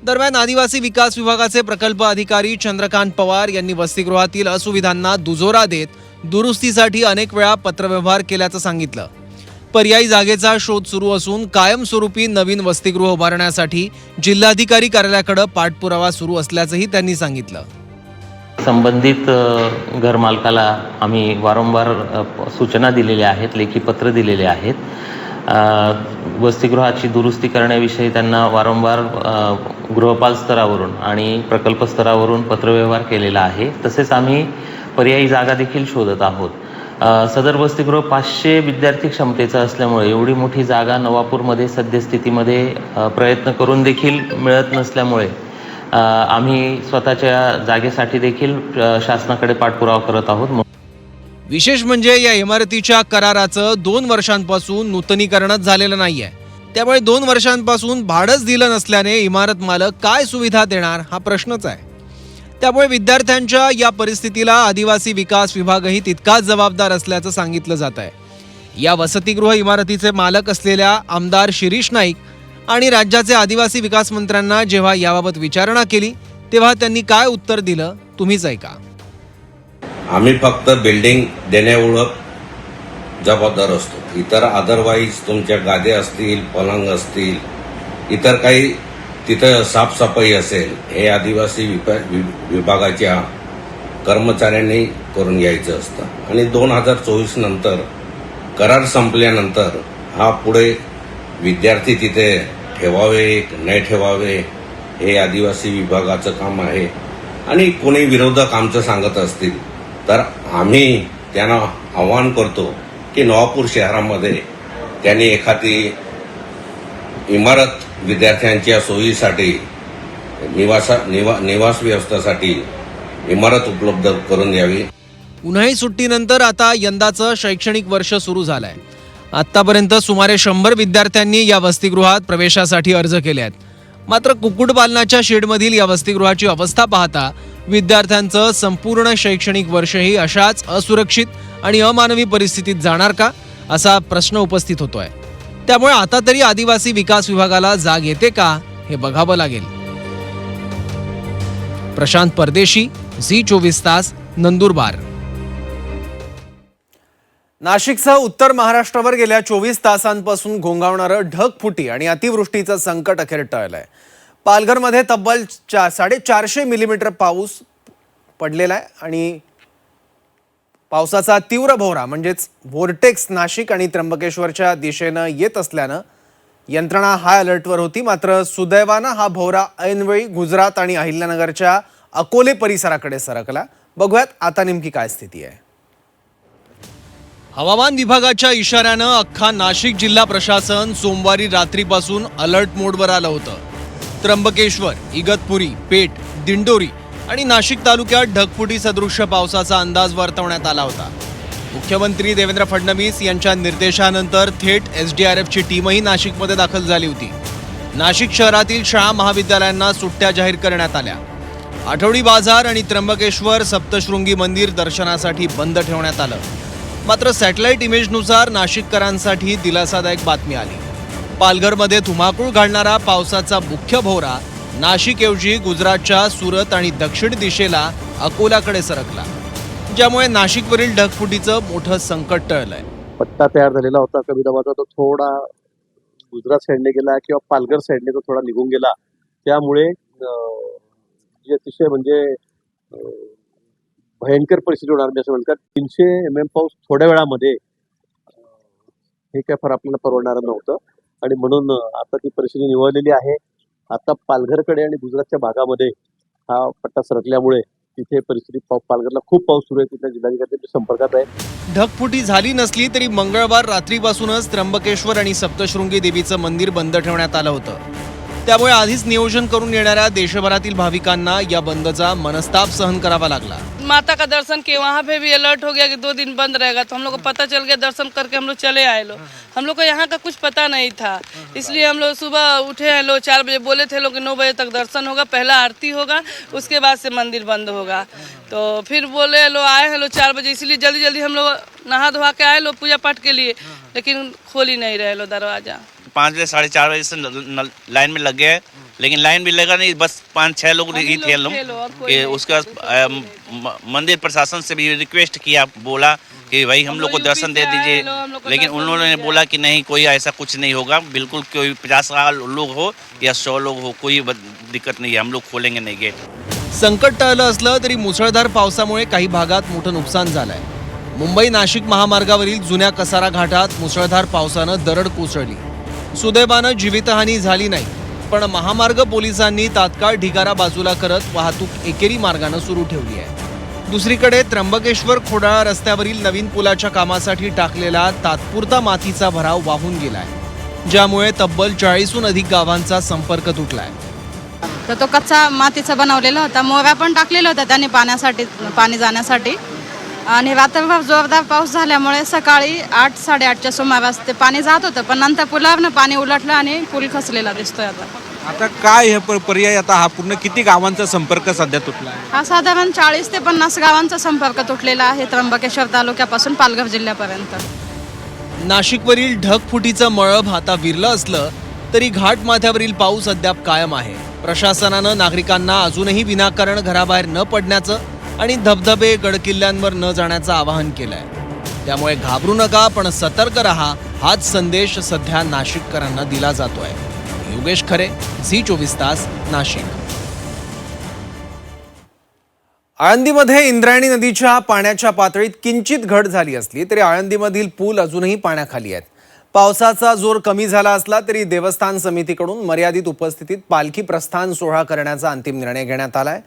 दरम्यान आदिवासी विकास विभागाचे प्रकल्प अधिकारी चंद्रकांत पवार यांनी वसतिगृहातील असुविधांना दुजोरा देत दुरुस्तीसाठी अनेक वेळा पत्रव्यवहार केल्याचं सांगितलं. पर्यायी जागेचा शोध सुरू असून कायमस्वरूपी नवीन वसतिगृह उभारण्यासाठी जिल्हाधिकारी कार्यालयाकडे पाठपुरावा सुरू असल्याचंही त्यांनी सांगितलं. संबंधित घरमालकाला आम्ही वारंवार सूचना दिलेल्या आहेत, लेखी पत्र दिलेले आहेत. वसतिगृहाची दुरुस्ती करण्याविषयी त्यांना वारंवार गृहपाल स्तरावरून आणि प्रकल्प स्तरावरून पत्रव्यवहार केलेला आहे. तसेच आम्ही पर्यायी जागा देखील शोधत आहोत. सदर वसतिगृह 500 विद्यार्थी क्षमतेचं असल्यामुळे एवढी मोठी जागा नवापूरमध्ये सद्यस्थितीमध्ये प्रयत्न करून देखील मिळत नसल्यामुळे आम्ही स्वतःच्या जागेसाठी देखील शासनाकडे पाठपुरावा करत आहोत. विशेष म्हणजे या इमारतीच्या कराराचं 2 वर्षांपासून नूतनीकरणच झालेलं नाहीये. त्यामुळे 2 वर्षांपासून भाडंच दिलं नसल्याने इमारत मालक काय सुविधा देणार हा प्रश्नच आहे. त्यामुळे विद्यार्थ्यांच्या या परिस्थितीला आदिवासी विकास विभागही तितकाच जबाबदार असल्याचं सांगितलं जात आहे. या वसतिगृह इमारतीचे मालक असलेल्या आमदार शिरीष नाईक आणि राज्याचे आदिवासी विकास मंत्र्यांना जेव्हा याबाबत विचारणा केली तेव्हा त्यांनी काय उत्तर दिलं तुम्हीच ऐका. आम्ही फक्त बिल्डिंग देण्याएवढं जबाबदार असतो. इतर अदरवाईज तुमच्या गादे असतील, पलंग असतील, इतर काही तिथं साफसफाई असेल, हे आदिवासी विभागाच्या कर्मचाऱ्यांनी करून घ्यायचं असतं. आणि 2024 नंतर करार संपल्यानंतर हा पुढे विद्यार्थी तिथे ठेवावे नाही ठेवावे हे आदिवासी विभागाचं काम आहे. आणि कोणी विरोधक आमचं सांगत असतील तर आम्ही त्यांना आवाहन करतो की नवापूर शहरामध्ये त्यांनी एखादी इमारत विद्यार्थ्यांच्या सोयीसाठी निवास व्यवस्थेसाठी इमारत उपलब्ध करून द्यावी. उन्हाळी सुट्टीनंतर आता यंदाचं शैक्षणिक वर्ष सुरू झालंय. आतापर्यंत सुमारे 100 विद्यार्थ्यांनी या वसतिगृहात प्रवेशासाठी अर्ज केले आहेत. मात्र कुक्कुटपालनाच्या शेडमधील या वसतिगृहाची अवस्था पाहता विद्यार्थ्यांचं संपूर्ण शैक्षणिक वर्षही अशाच असुरक्षित आणि अमानवी परिस्थितीत जाणार का, असा प्रश्न उपस्थित होतोय. त्यामुळे आता तरी आदिवासी विकास विभागाला जाग येते का हे बघावं लागेल. प्रशांत परदेशी, झी24 तास, नंदुरबार. नाशिकसह उत्तर महाराष्ट्रावर गेल्या 24 तासांपासून घोंघावणारं ढगफुटी आणि अतिवृष्टीचं संकट अखेर टळलंय. पालघरमध्ये तब्बल 450 मिलीमीटर पाऊस पडलेला आहे आणि पावसाचा तीव्र भोवरा म्हणजेच व्होर्टेक्स नाशिक आणि त्र्यंबकेश्वरच्या दिशेनं येत असल्यानं यंत्रणा हाय अलर्टवर होती. मात्र सुदैवानं हा भोवरा ऐनवेळी गुजरात आणि अहिल्यानगरच्या अकोले परिसराकडे सरकला. बघूयात आता नेमकी काय स्थिती आहे. हवामान विभागाच्या इशाऱ्यानं अख्खा नाशिक जिल्हा प्रशासन सोमवारी रात्रीपासून अलर्ट मोडवर आलं होतं. त्र्यंबकेश्वर, इगतपुरी, पेठ, दिंडोरी आणि नाशिक तालुक्यात ढगफुटी सदृश्य पावसाचा अंदाज वर्तवण्यात आला होता. मुख्यमंत्री देवेंद्र फडणवीस यांच्या निर्देशानंतर थेट SDRFची टीमही नाशिकमध्ये दाखल झाली होती. नाशिक शहरातील शाळा महाविद्यालयांना सुट्ट्या जाहीर करण्यात आल्या. आठवडी बाजार आणि त्र्यंबकेश्वर सप्तशृंगी मंदिर दर्शनासाठी बंद ठेवण्यात आलं. मात्र सॅटेलाइट इमेजनुसार नाशिककरांसाठी दिलासादायक बातमी आली. पालघरमध्ये धुमाकूळ घालणारा पावसाचा मुख्य भोवरा नाशिकऐवजी गुजरातच्या सुरत आणि दक्षिण दिशेला अकोल्याकडे सरकला, ज्यामुळे नाशिकवरील ढगफुटीचं मोठं संकट टळलंय. पट्टा तयार झालेला होता कमी दाबाचा, तो थोडा गुजरात साईडने गेला किंवा पालघर साईडने तो थोडा निघून गेला. त्यामुळे अतिशय म्हणजे भयंकर परिस्थिती होणार मी असं म्हणतात. 300 mm पाऊस थोड्या वेळामध्ये हे काय फार आपल्याला परवडणारं नव्हतं आणि म्हणून आता ती परिस्थिती निवळलेली आहे. आता पालघरकडे आणि गुजरातच्या भागामध्ये हा पट्टा सरकल्यामुळे तिथे परिस्थिती पालघरला खूप पाऊस सुरू आहे. तिथल्या जिल्हाधिकारी संपर्कात आहे. ढगफुटी झाली नसली तरी मंगळवार रात्रीपासूनच त्र्यंबकेश्वर आणि सप्तशृंगी देवीचं मंदिर बंद ठेवण्यात आलं होतं. त्यामुळे आधीच नियोजन करून येणाऱ्या देशभरातील भाविकांना या बंदचा मनस्ताप सहन करावा लागला. माता का दर्शन किए, वहाँ पे भी अलर्ट हो गया कि 2 दिन बंद रहेगा, तो हम लोग को पता चल गया. दर्शन करके हम लोग चले आए लोग. हम लोग को यहाँ का कुछ पता नहीं था, इसलिए हम लोग सुबह उठे हैं लोग 4 बजे. बोले थे लोग कि 9 बजे तक दर्शन होगा, पहला आरती होगा, उसके बाद से मंदिर बंद होगा. तो फिर बोले लोग आए हैं लोग 4 बजे, इसलिए जल्दी जल्दी हम लोग नहा धोवा के आए लोग पूजा पाठ के लिए, लेकिन खोल ही नहीं रहे लोग दरवाजा. 5 बजे 4:30 बजे से लाइन में लग गए, लेकिन लाइन भी लगा नहीं, बस 5-6 लोग ही थे लोग. उसके बाद मंदिर प्रशासन से भी रिक्वेस्ट किया, बोला कि भाई हम लोग को दर्शन दे दीजिए, लेकिन उन्होंने बोला कि नहीं, कोई ऐसा कुछ नहीं होगा, बिल्कुल कोई 50 लोग हो या 100 लोग हो, कोई दिक्कत नहीं है, हम लोग खोलेंगे नहीं गेट. संकट टळलं असलं तरी मुसळधार पावसामुळे काही भागात मोठं नुकसान झालंय. मुंबई नाशिक महामार्गावरील जुन्या कसारा घाटात मुसळधार पावसानं दरड कोसळली. सुदैवानं जीवितहानी झाली नाही, पण महामार्ग पोलिसांनी तात्काळ ढिगारा बाजूला करत वाहतूक एकेरी मार्गानं सुरू ठेवली आहे. दुसरीकडे त्र्यंबकेश्वर खोडाळा रस्त्यावरील नवीन पुलाच्या कामासाठी टाकलेला तात्पुरता मातीचा भराव वाहून गेलाय, ज्यामुळे तब्बल 40हून अधिक गावांचा संपर्क तुटलाय. तर तो कच्चा मातीचा बनवलेला होता. मोऱ्या पण टाकलेल्या होत्या त्यांनी पाणी जाण्यासाठी. आणि रात्रभर जोरदार पाऊस झाल्यामुळे सकाळी 8-8:30च्या सुमारास ते पाणी जात होतं, पण नंतर पुलावरनं पाणी उलटलं आणि पूल खचलेला दिसतोय. आता काय हे पर्याय, आता हा पूर्ण किती गावांचा संपर्क सध्या तुटला आहे? हा साधारण 40 ते 50 गावांचा संपर्क तुटलेला आहे त्र्यंबकेश्वर तालुक्यापासून पालघर जिल्ह्यापर्यंत. नाशिकवरील ढगफुटीचं मळभ आता विरलं असलं तरी घाटमाथ्यावरील पाऊस अद्याप कायम आहे. प्रशासनानं नागरिकांना अजूनही विनाकारण घराबाहेर न पडण्याचं आणि धबधबे गडकिल्ल्यांवर न जाण्याचं आवाहन केलंय. त्यामुळे घाबरू नका, पण सतर्क रहा, हाच संदेश सध्या नाशिककरांना दिला जातोय. योगेश खरे, झी24 तास, नाशिक. आळंदीमध्ये इंद्रायणी नदीच्या पाण्याच्या पातळीत किंचित घट झाली असली तरी आळंदीमधील पूल अजूनही पाण्याखाली आहेत. पावसाचा जोर कमी झाला असला तरी देवस्थान समितीकडून मर्यादित उपस्थितीत पालखी प्रस्थान सोहळा करण्याचा अंतिम निर्णय घेण्यात आलाय.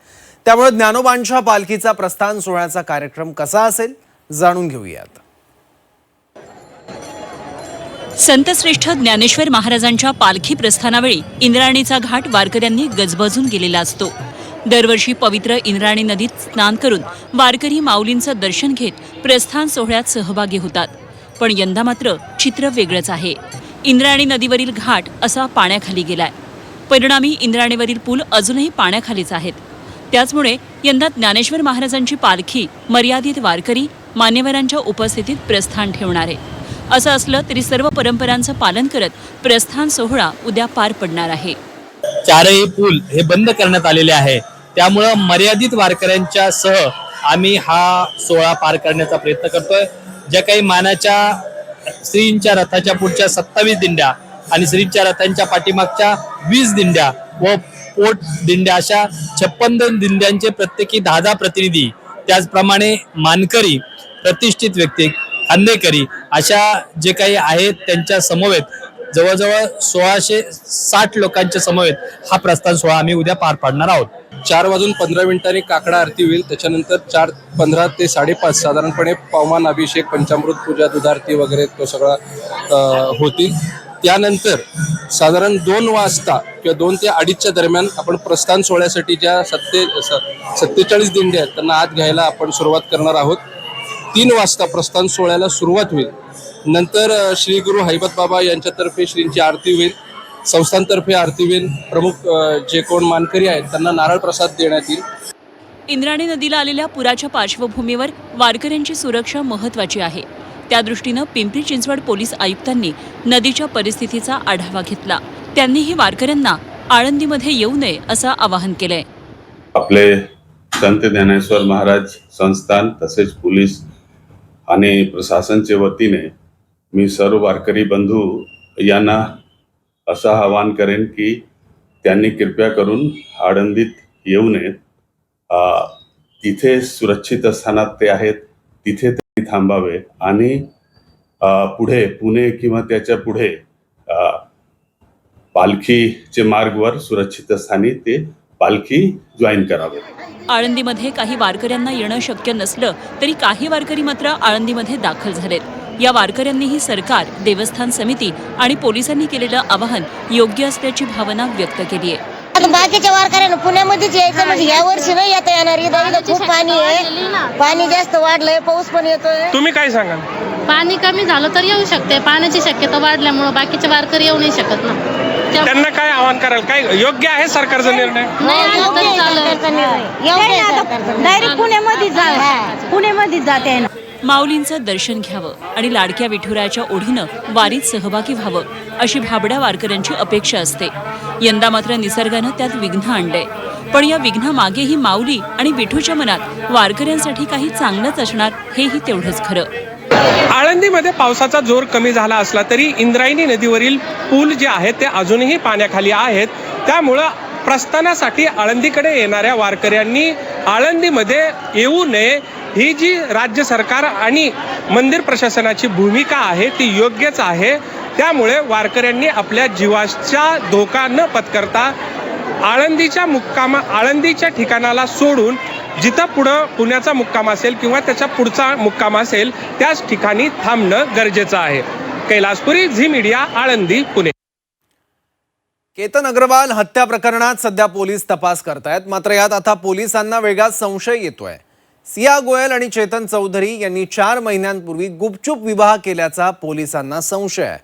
त्यामुळे ज्ञानोबांच्या पालखीचा प्रस्थान सोहळ्याचा कार्यक्रम कसा असेल जाणून घेऊयात. संतश्रेष्ठ ज्ञानेश्वर महाराजांच्या पालखी प्रस्थानावेळी इंद्रायणीचा घाट वारकऱ्यांनी गजबजून गेलेला असतो. दरवर्षी पवित्र इंद्रायणी नदीत स्नान करून वारकरी माऊलींचं दर्शन घेत प्रस्थान सोहळ्यात सहभागी होतात. पण यंदा मात्र चित्र वेगळंच आहे. इंद्रायणी नदीवरील घाट असा पाण्याखाली गेलाय. परिणामी इंद्रायणीवरील पूल अजूनही पाण्याखालीच आहेत. त्याचमुळे यंदा ज्ञानेश्वर महाराजांची पालखी मर्यादित वारकरी मान्यवरांच्या उपस्थितीत प्रस्थान ठेवणार आहे. असं असलं तरी सर्व परंपरांचं पालन करत प्रस्थान सोहळा उद्या पार पडणार आहे. चारही पूल हे बंद करण्यात आलेले आहे. त्यामुळं मर्यादित वारकऱ्यांच्या सह आम्ही हा सोहळा पार करण्याचा प्रयत्न करतोय. ज्या काही मानाच्या श्रींच्या रथाच्या पुढच्या 27 दिंड्या आणि श्रींच्या रथांच्या पाठीमागच्या 20 दिंड्या व पोट दिंड्या अशा 56 दिंड्यांचे प्रत्येकी 10 प्रतिनिधी, त्याचप्रमाणे मानकरी, प्रतिष्ठित व्यक्ती, खांदेकरी अशा जे काही आहेत त्यांच्या समवेत जवळजवळ 1660 लोकांच्या समवेत हा प्रस्थान सोहळा आम्ही उद्या पार पाडणार आहोत. 4:15 काकडा आरती होईल. त्याच्यानंतर 4:15 ते 5:30 साधारणपणे पावमान अभिषेक, पंचामृत पूजा, दुधारती वगैरे तो सगळा होतील. त्यानंतर साधारण 2 वाजता किंवा 2 ते 2:30च्या दरम्यान आपण प्रस्थान सोहळ्यासाठी ज्या 47 दिंड्या आहेत त्यांना आत घ्यायला आपण सुरुवात करणार आहोत. 3 वाजता प्रस्थान सोहळ्याला सुरुवात होईल. नंतर श्री गुरु हैबत बाबा यांच्यातर्फे श्रींची आरती होईल. संस्थांतर्फे आरती होईल. प्रमुख जे कोण मानकरी आहेत त्यांना नारळ प्रसाद देण्यात येईल. इंद्रायणी नदीला आलेल्या पुराच्या पार्श्वभूमीवर वारकऱ्यांची सुरक्षा महत्त्वाची आहे. त्या दृष्टीनं पिंपरी चिंचवड पोलीस आयुक्तांनी नदीच्या परिस्थितीचा आढावा घेतला. त्यांनीही वारकऱ्यांना आळंदीमध्ये येऊ नये असं आवाहन केलंय. आपले संत ज्ञानेश्वर महाराज संस्थान तसेच पोलीस आणि प्रशासनच्या वतीने मी सर्व वारकरी बंधू यांना असं आवाहन करेन की त्यांनी कृपया करून आळंदीत येऊ नये. तिथे सुरक्षित स्थानात ते आहेत तिथे ते थांबावे आणि पुढे पुणे किंवा त्याच्या पुढे पालखीचे मार्गवर सुरक्षित स्थानी ते पालखी जॉईन करावे. आळंदीमध्ये काही वारकऱ्यांना येणं शक्य नसलं तरी काही वारकरी मात्र आळंदीमध्ये दाखल झालेत. या वारकऱ्यांनीही सरकार, देवस्थान समिती आणि पोलिसांनी केलेलं आवाहन योग्य असल्याची भावना व्यक्त केली आहे. बाकीच्या वारकऱ्यांना पुण्यामध्येच यायचं म्हणजे या वर्षी नाही येता येणार. इथं खूप पाणी आहे, पाणी जास्त वाढलंय, पाऊस पण येतोय. तुम्ही काय सांगाल? पाणी कमी झालं तर येऊ शकते. पाण्याची शक्यता वाढल्यामुळे बाकीचे वारकरी येऊ नाही शकत ना. त्यांना काय आवाहन कराल? काय योग्य आहे सरकारचा निर्णय? डायरेक्ट पुण्यामध्ये जाते. माऊलींचं दर्शन घ्यावं आणि लाडक्या विठुरायाच्या ओढीनं वारीत सहभागी व्हावं अशी भाबड्या वारकऱ्यांची अपेक्षा असते. यंदा मात्र निसर्गानं त्यात विघ्न आणलंय. पण या विघ्नामागेही माऊली आणि विठूच्या मनात वारकऱ्यांसाठी काही चांगलंच असणार हेही तेवढंच खरं. आळंदीमध्ये पावसाचा जोर कमी झाला असला तरी इंद्रायणी नदीवरील पूल जे आहेत ते अजूनही पाण्याखाली आहेत. त्यामुळं प्रस्थानासाठी आळंदीकडे येणाऱ्या वारकऱ्यांनी आळंदीमध्ये येऊ नये ही जी राज्य सरकार आणि मंदिर प्रशासनाची भूमिका आहे ती योग्यच आहे. त्यामुळे वारकऱ्यांनी आपल्या जीवाचा धोका न पत्करता आळंदीच्या ठिकाणाला सोडून जिथं पुढं पुण्याचा मुक्काम असेल किंवा त्याच्या पुढचा मुक्काम असेल त्याच ठिकाणी थांबणं गरजेचं आहे. कैलासपुरी, झी मीडिया, आळंदी, पुणे. केतन अग्रवाल हत्या प्रकरणात सध्या पोलीस तपास करतायत. मात्र यात आता पोलिसांना वेगळा संशय येतोय. सिया गोयल आणि चेतन चौधरी यांनी 4 महिन्यांपूर्वी गुपचूप विवाह केल्याचा पोलिसांना संशय आहे.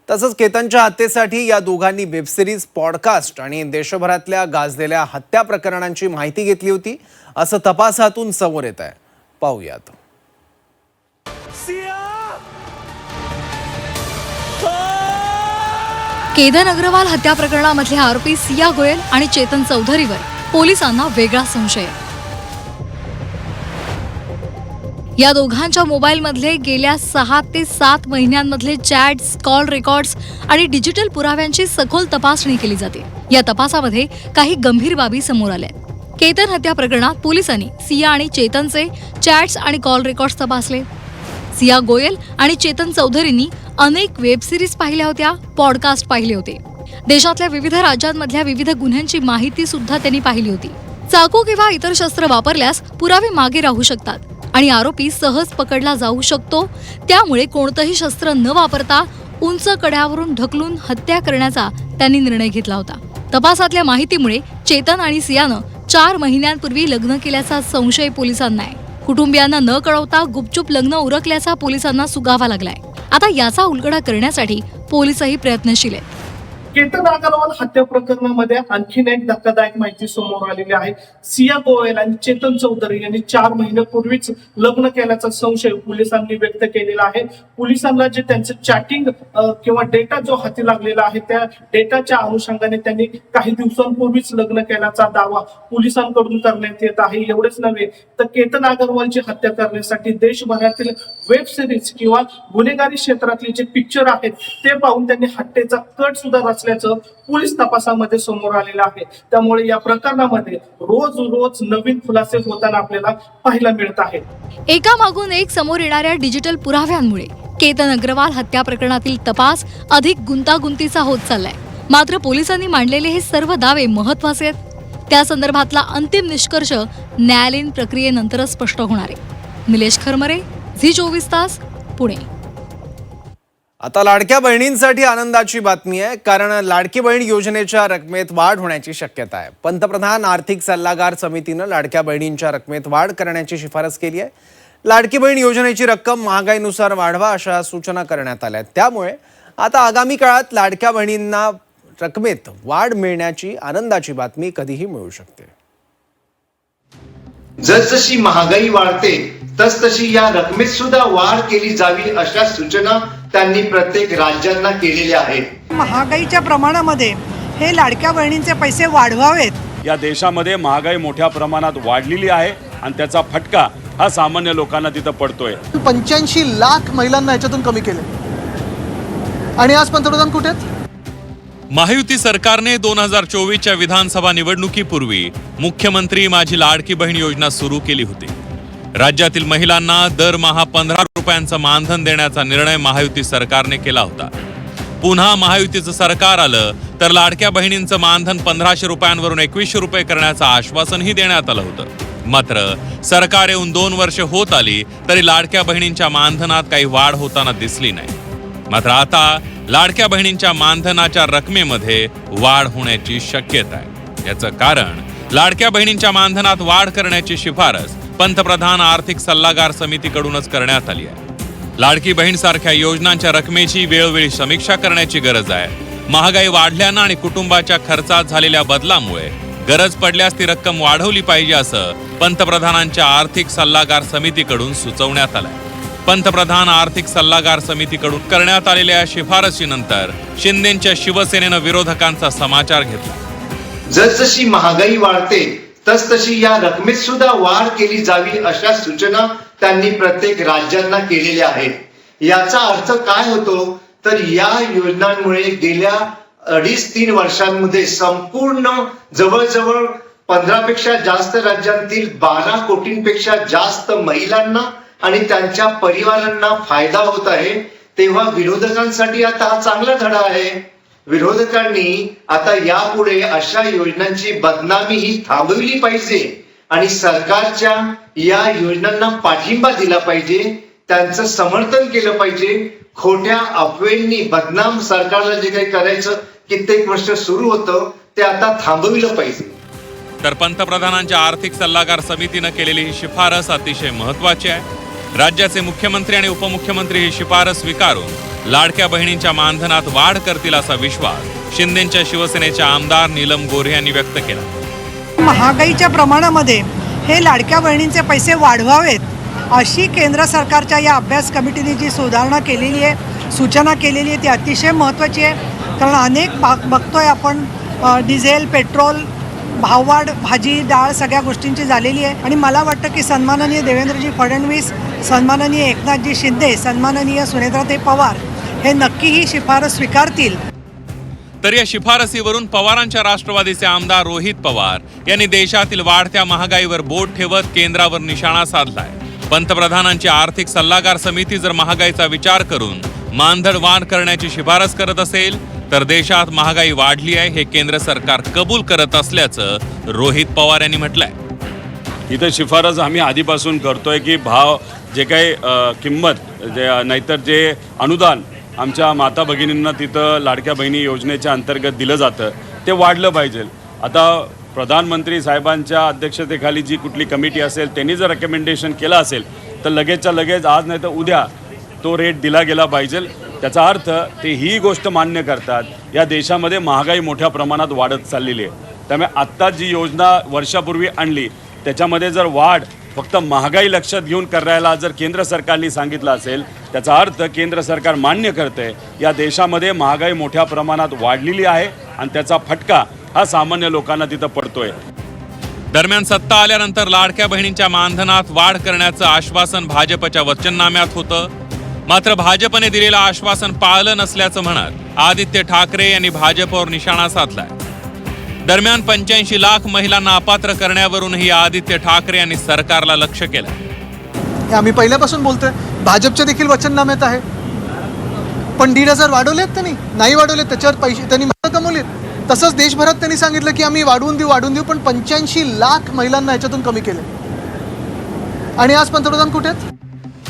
तसंच केतनच्या हत्येसाठी या दोघांनी वेबसिरीज, पॉडकास्ट आणि देशभरातल्या गाजलेल्या हत्या प्रकरणांची माहिती घेतली होती असं तपासातून समोर येत आहे. पाहूयात. केतन अग्रवाल हत्या प्रकरणामधले आरोपी सिया गोयल आणि चेतन चौधरीवर पोलिसांना वेगळा संशय आहे. या दोघांच्या मोबाईलमधले गेल्या 6 ते 7 महिन्यांमधले चॅट्स, कॉल रेकॉर्ड्स आणि डिजिटल पुराव्यांची सखोल तपासणी केली जाते. या तपासामध्ये काही गंभीर बाबी समोर आल्या. केतन हत्या प्रकरणात पोलिसांनी सिया आणि चेतनचे चॅट्स आणि कॉल रेकॉर्ड्स तपासले. सिया गोयल आणि चेतन चौधरींनी अनेक वेब सिरीज पाहिल्या होत्या, पॉडकास्ट पाहिले होते. देशातल्या विविध राज्यांमधल्या विविध गुन्ह्यांची माहिती सुद्धा त्यांनी पाहिली होती. चाकू किंवा इतर शस्त्र वापरल्यास पुरावे मागे राहू शकतात आणि आरोपी सहज पकडला जाऊ शकतो. त्यामुळे कोणतंही शस्त्र न वापरता उंच कड्यावरून ढकलून हत्या करण्याचा त्यांनी निर्णय घेतला होता. तपासातल्या माहितीमुळे चेतन आणि सियानं 4 महिन्यांपूर्वी लग्न केल्याचा संशय पोलिसांना आहे. कुटुंबियांना न कळवता गुपचूप लग्न उरकल्याचा पोलिसांना सुगावा लागलाय. आता याचा उलगडा करण्यासाठी पोलिसही प्रयत्नशील आहेत. केतन अग्रवाल हत्या प्रकरणामध्ये आणखीन एक धक्कादायक माहिती समोर आलेली आहे. सिया गोयल आणि चेतन चौधरी यांनी 4 महिन्यापूर्वीच लग्न केल्याचा संशय पोलिसांनी व्यक्त केलेला आहे. पोलिसांना जे त्यांचं चॅटिंग किंवा डेटा जो हाती लागलेला आहे त्या डेटाच्या अनुषंगाने त्यांनी काही दिवसांपूर्वीच लग्न केल्याचा दावा पोलिसांकडून करण्यात येत आहे. एवढेच नव्हे तर केतन अग्रवालची हत्या करण्यासाठी देशभरातील वेब सिरीज किंवा गुन्हेगारी क्षेत्रातले जे पिक्चर आहेत ते पाहून त्यांनी हत्येचा कट सुद्धा असल्याचं पोलीस तपासामध्ये समोर आलेलं आहे. त्यामुळे या प्रकरणामध्ये रोज नवीन खुलासे होताना आपल्याला पाहायला मिळत आहेत. एकामागून एक समोर येणाऱ्या डिजिटल पुराव्यांमुळे केतन अग्रवाल हत्या प्रकरणातील तपास अधिक गुंतागुंतीचा होत चाललाय. मात्र पोलिसांनी मांडलेले हे सर्व दावे महत्त्वाचे आहेत. त्या संदर्भातला अंतिम निष्कर्ष न्यायालयीन प्रक्रियेनंतरच स्पष्ट होणार आहे. निलेश खरमरे, झी24 तास, पुणे. आता लाडक्या बहिणींसाठी आनंदाची बातमी आहे, कारण लाडकी बहीण योजनेच्या रकमेत वाढ होण्याची शक्यता आहे. पंतप्रधान आर्थिक सल्लागार समितीनं लाडक्या बहिणींच्या रकमेत वाढ करण्याची शिफारस केली आहे. लाडकी बहीण योजनेची रक्कम महागाईनुसार वाढवा अशा सूचना करण्यात आल्या. त्यामुळे आता आगामी काळात लाडक्या बहिणींना रकमेत वाढ मिळण्याची आनंदाची बातमी कधीही मिळू शकते. जसजशी महागाई वाढते तसतशी या रकमेत सुद्धा वाढ केली जावी अशा सूचना त्यांनी प्रत्येक राज्यांना केलेल्या आहेत. महागाईच्या प्रमाणामध्ये हे लाडक्या बहिणींचे पैसे वाढवावेत. या देशामध्ये महागाई मोठ्या प्रमाणात वाढलेली आहे आणि त्याचा फटका हा सामान्य लोकांना तिथं पडतोय. 85 लाख महिलांना याच्यातून कमी केले आणि आज पंतप्रधान कुठे आहेत? महायुती सरकारने 2024च्या विधानसभा निवडणुकीपूर्वी मुख्यमंत्री माझी लाडकी बहीण योजना सुरू केली होती. राज्यातील महिलांना दरमहा 15 रुपयांचं मानधन देण्याचा निर्णय महायुती सरकारने केला होता. पुन्हा महायुतीचं सरकार आलं तर लाडक्या बहिणींचं मानधन 1500 रुपयांवरून 2100 रुपये करण्याचं आश्वासनही देण्यात आलं होतं. मात्र सरकार येऊन 2 वर्ष होत आली तरी लाडक्या बहिणींच्या मानधनात काही वाढ होताना दिसली नाही. मात्र आता लाडक्या बहिणींच्या मानधनाच्या रकमेमध्ये वाढ होण्याची शक्यता आहे. याचं कारण लाडक्या बहिणींच्या मानधनात वाढ करण्याची शिफारस पंतप्रधान आर्थिक सल्लागार समितीकडूनच करण्यात आली आहे. लाडकी बहीण सारख्या योजनांच्या रकमेची वेळोवेळी समीक्षा करण्याची गरज आहे. महागाई वाढल्यानं आणि कुटुंबाच्या खर्चात झालेल्या बदलामुळे गरज पडल्यास ती रक्कम वाढवली पाहिजे असं पंतप्रधानांच्या आर्थिक सल्लागार समितीकडून सुचवण्यात आलंय. पंतप्रधान आर्थिक सल्लागार समितीकडून करण्यात आलेल्या शिफारशीनंतर शिंदेंच्या शिवसेनेनं विरोधकांचा समाचार घेतला. जसजशी महागाई वाढते तसतशी या रकमेत सुद्धा वाढ केली जावी अशा सूचना त्यांनी प्रत्येक राज्यांना केलेल्या आहेत. याचा अर्थ काय होतो तर या योजनांमुळे गेल्या 2.5-3 वर्षांमध्ये संपूर्ण जवळजवळ 15 पेक्षा जास्त राज्यांतील 12 कोटींपेक्षा जास्त महिलांना आणि त्यांच्या परिवारांना फायदा होत आहे. तेव्हा विरोधकांसाठी आता हा चांगला धडा आहे. विरोधकांनी आता यापुढे अशा योजनांची बदनामी ही थांबवली पाहिजे आणि सरकारच्या या योजनांना पाठिंबा दिला पाहिजे, त्यांचं समर्थन केलं पाहिजे. खोट्या अफवेंनी बदनाम सरकारला जे काही करायचं कित्येक वर्ष सुरू होतं ते आता थांबविलं पाहिजे. तर पंतप्रधानांच्या आर्थिक सल्लागार समितीनं केलेली ही शिफारस अतिशय महत्वाची आहे. राज्याचे मुख्यमंत्री आणि उपमुख्यमंत्री ही शिफारस स्वीकारून लाडक्या बहिणींच्या मानधनात वाढ करतील असा विश्वास शिंदेंच्या शिवसेनेच्या आमदार नीलम गोऱ्हे यांनी व्यक्त केला. महागाईच्या प्रमाणामध्ये हे लाडक्या बहिणींचे पैसे वाढवावेत अशी केंद्र सरकारच्या या अभ्यास कमिटीने जी सुधारणा केलेली आहे, सूचना केलेली आहे ती अतिशय महत्त्वाची आहे. कारण अनेक बघतोय आपण डिझेल, पेट्रोल भाववाढ भाजी डाळ सगळ्या गोष्टींची झालेली आहे आणि मला वाटतं की सन्माननीय देवेंद्रजी फडणवीस, सन्माननीय एकनाथजी शिंदे, सन्माननीय सुनेत्राताई पवार हे नक्की ही शिफारस स्वीकारतील. तर या शिफारसीवरून पवारांच्या राष्ट्रवादीचे आमदार रोहित पवार यांनी देशातील वाढत्या महागाईवर बोट ठेवत केंद्रावर निशाणा साधलाय. पंतप्रधानांची आर्थिक सल्लागार समिती जर महागाईचा विचार करून मानधन वाढ करण्याची शिफारस करत असेल तर देशात महागाई वाढली आहे हे केंद्र सरकार कबूल करत असल्याचं रोहित पवार यांनी म्हटलंय. इथं शिफारस आम्ही आधीपासून करतोय की भाव जे काही किंमत नाहीतर जे अनुदान आमच्या माता भगिनींना तिथं लाडक्या बहिणी योजनेच्या अंतर्गत दिलं जातं ते वाढलं पाहिजे. आता प्रधानमंत्री साहेबांच्या अध्यक्षतेखाली जी कुठली कमिटी असेल त्यांनी जर रेकमेंडेशन केलं असेल तर लगेचच्या लगेच आज नाही तर उद्या तो रेट दिला गेला पाहिजे. त्याचा अर्थ ते ही गोष्ट मान्य करतात या देशामध्ये महागाई मोठ्या प्रमाणात वाढत चाललेली आहे. त्यामुळे आत्ता जी योजना वर्षापूर्वी आणली त्याच्यामध्ये जर वाढ फक्त महागाई लक्षात घेऊन करायला जर केंद्र सरकारने सांगितलं असेल त्याचा अर्थ केंद्र सरकार मान्य करते या देशामध्ये महागाई मोठ्या प्रमाणात वाढलेली आहे आणि त्याचा फटका हा सामान्य लोकांना तिथं पडतोय. दरम्यान सत्ता आल्यानंतर लाडक्या बहिणींच्या मानधनात वाढ करण्याचं आश्वासन भाजपच्या वचननाम्यात होतं. मात्र भाजपने दिलेलं आश्वासन पाळलं नसल्याचं म्हणत आदित्य ठाकरे यांनी भाजपवर निशाणा साधलाय. दरम्यान 85 लाख महिलांना अपात्र करण्यावरूनही आदित्य ठाकरे यांनी सरकारला लक्ष्य केलं. हे आम्ही पहिल्यापासून बोलतोय, भाजपच्या देखील वचननाम्यात आहे. पण 1,500 वाढवलेत त्यांनी, नाही वाढवलेत त्याच्यावर पैसे त्यांनी मतं कमवलीत. तसंच देशभरात त्यांनी सांगितलं की आम्ही वाढवून देऊ, पण 85 लाख महिलांना याच्यातून कमी केले. आणि आज पंतप्रधान कुठे आहेत?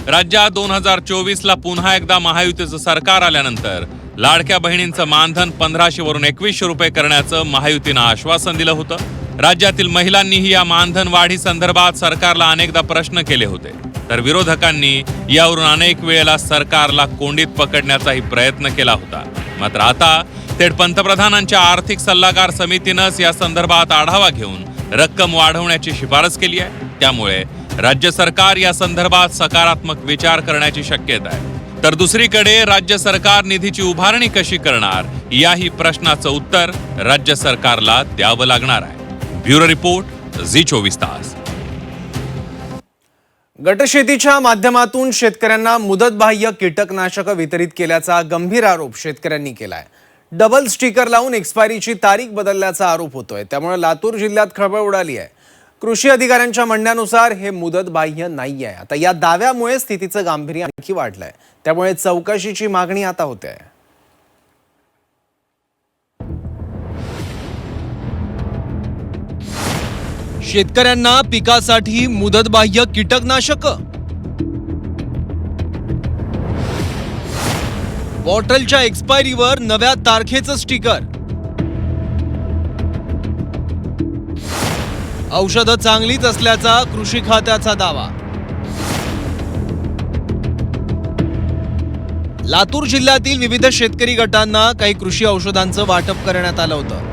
राज्यात 2024ला पुन्हा एकदा महायुतीचं सरकार आल्यानंतर लाडक्या बहिणींचं मानधन 1500 वरून 2100 रुपये करण्याचं महायुतीनं आश्वासन दिलं होतं. राज्यातील महिलांनीही या मानधन वाढी संदर्भात सरकारला अनेकदा प्रश्न केले होते. तर विरोधकांनी यावरून अनेक वेळेला सरकारला कोंडीत पकडण्याचाही प्रयत्न केला होता. मात्र आता थेट पंतप्रधानांच्या आर्थिक सल्लागार समितीनंच या संदर्भात आढावा घेऊन रक्कम वाढवण्याची शिफारस केली आहे. त्यामुळे राज्य सरकार या संदर्भात सकारात्मक विचार करण्याची शक्यता आहे. तर दुसरीकडे राज्य सरकार निधीची उभारणी कशी करणार याही प्रश्नाचं उत्तर राज्य सरकारला द्यावं लागणार आहे. ब्युरो रिपोर्ट, झी 24 तास. गटशेतीच्या माध्यमातून शेतकऱ्यांना मुदतबाह्य कीटकनाशकं वितरित केल्याचा गंभीर आरोप शेतकऱ्यांनी केलाय. डबल स्टिकर लावून एक्सपायरीची तारीख बदलल्याचा आरोप होतोय. त्यामुळे लातूर जिल्ह्यात खळबळ उडाली आहे. कृषी अधिकाऱ्यांच्या म्हणण्यानुसार हे मुदतबाह्य नाही आहे. आता या दाव्यामुळे स्थितीचं गांभीर्य आणखी वाढलंय. त्यामुळे चौकशीची मागणी आता होते. शेतकऱ्यांना पिकासाठी मुदतबाह्य कीटकनाशक, बॉटलच्या एक्सपायरीवर नव्या तारखेचं स्टिकर, औषधं चांगलीच असल्याचा कृषी खात्याचा दावा. लातूर जिल्ह्यातील विविध शेतकरी गटांना काही कृषी औषधांचं वाटप करण्यात आलं होतं.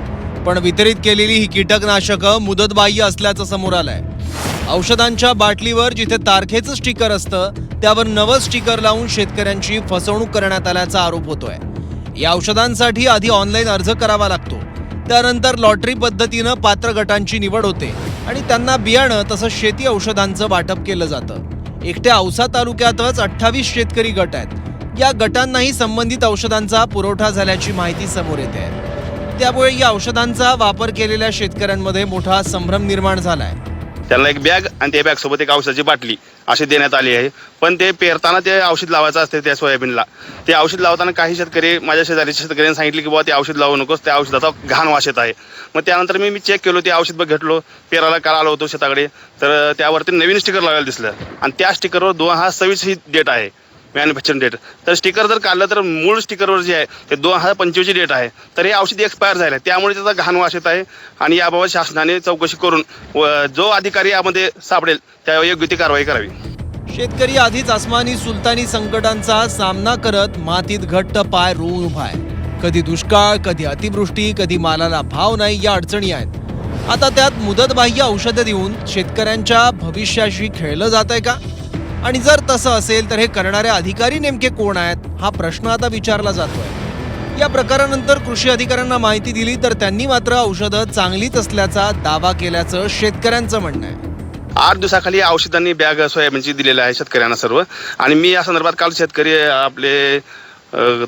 पण वितरित केलेली ही कीटकनाशकं मुदतबाह्य असल्याचं समोर आलंय. औषधांच्या बाटलीवर जिथे तारखेचं स्टिकर असतं त्यावर नवं स्टिकर लावून शेतकऱ्यांची फसवणूक करण्यात आल्याचा आरोप होतोय. या औषधांसाठी आधी ऑनलाईन अर्ज करावा लागतो. त्यानंतर लॉटरी पद्धतीनं पात्र गटांची निवड होते आणि त्यांना बियाणं तसंच शेती औषधांचं वाटप केलं जातं. एकट्या औसा तालुक्यातच 28 शेतकरी गट आहेत. या गटांनाही संबंधित औषधांचा पुरवठा झाल्याची माहिती समोर येते आहे. त्यामुळे या औषधांचा वापर केलेल्या शेतकऱ्यांमध्ये मोठा संभ्रम निर्माण झालाय. त्यांना एक बॅग आणि त्या बॅग सोबत एक औषधाची बाटली अशी देण्यात आली आहे. पण ते पेरताना ते औषध लावायचं असते त्या सोयाबीनला. ते औषध लावताना काही शेतकरी, माझ्या शेजारीच्या शेतकऱ्यांनी सांगितले की बाबा ते औषध लावू नकोस, त्या औषधाचा घाण वास येत आहे. मग त्यानंतर मी चेक केलो, ते औषध घेतलो, पेराला काल आलो होतो शेताकडे, तर त्यावरती नवीन स्टिकर लावायला दिसलं आणि त्या स्टिकरवर 2026 ही डेट आहे, मॅन्युफॅक्चरिंग डेट. तर स्टिकर जर काढलं तर मूळ स्टिकरवर जे आहे ते 2025 डेट आहे. तर हे औषध एक्सपायर झालं, त्यामुळे त्याचा घाण वास येत आहे. आणि याबाबत शासनाने चौकशी करून जो अधिकारी यामध्ये सापडेल त्या योग्य ती कारवाई करावी. शेतकरी आधीच आसमानी सुलतानी संकटांचा सामना करत मातीत घट्ट पाय रोवून उभा आहे. कधी दुष्काळ, कधी अतिवृष्टी, कधी मालाला भाव नाही, या अडचणी आहेत. आता त्यात मुदतबाह्य औषधं देऊन शेतकऱ्यांच्या भविष्याशी खेळलं जात आहे का? आणि जर तसं असेल तर हे करणारे अधिकारी नेमके कोण आहेत, हा प्रश्न आता विचारला जातोय. या प्रकारानंतर कृषी अधिकाऱ्यांना माहिती दिली तर त्यांनी मात्र औषधं चांगलीच असल्याचा दावा केल्याचं शेतकऱ्यांचं म्हणणं आहे. 8 दिवसाखाली औषधांनी बॅग सोयाबीनची दिलेली आहे शेतकऱ्यांना सर्व. आणि मी या संदर्भात काल शेतकरी आपले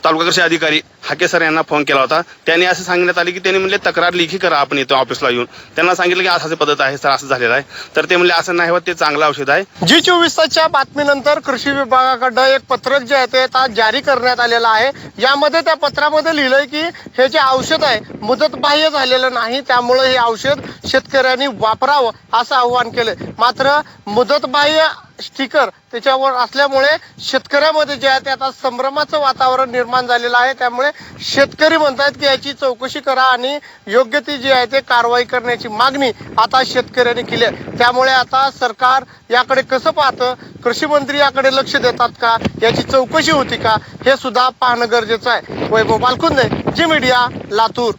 तालुका कृषी अधिकारी हाके सर यांना फोन केला होता. त्यांनी असं सांगण्यात आले की त्यांनी म्हणले तक्रार लेखी करा आपण इथं ऑफिसला येऊन. त्यांना सांगितलं की असाची पद्धत आहे सर, असं झालेलं आहे. तर ते म्हणले असं नाही होत, ते चांगलं औषध आहे. G24च्या बातमीनंतर कृषी विभागाकडं एक पत्रक जे आहे ते आता जारी करण्यात आलेलं आहे. यामध्ये त्या पत्रामध्ये लिहिलंय की हे जे औषध आहे मुदतबाह्य झालेलं नाही, त्यामुळे हे औषध शेतकऱ्यांनी वापरावं असं आवाहन केलंय. मात्र मुदतबाह्य स्टिकर त्याच्यावर असल्यामुळे शेतकऱ्यामध्ये जे आहे ते आता संभ्रमाचं वातावरण निर्माण झालेलं आहे. त्यामुळे शेतकरी म्हणतात की याची चौकशी करा आणि योग्य ती जी आहे ते कारवाई करण्याची मागणी आता शेतकऱ्यांनी केली आहे. त्यामुळे आता सरकार याकडे कसं पाहतं, कृषी मंत्री याकडे लक्ष देतात का, याची चौकशी होती का, हे सुद्धा पाहणं गरजेचं आहे. वैभव बालकुंदे, जी मीडिया, लातूर.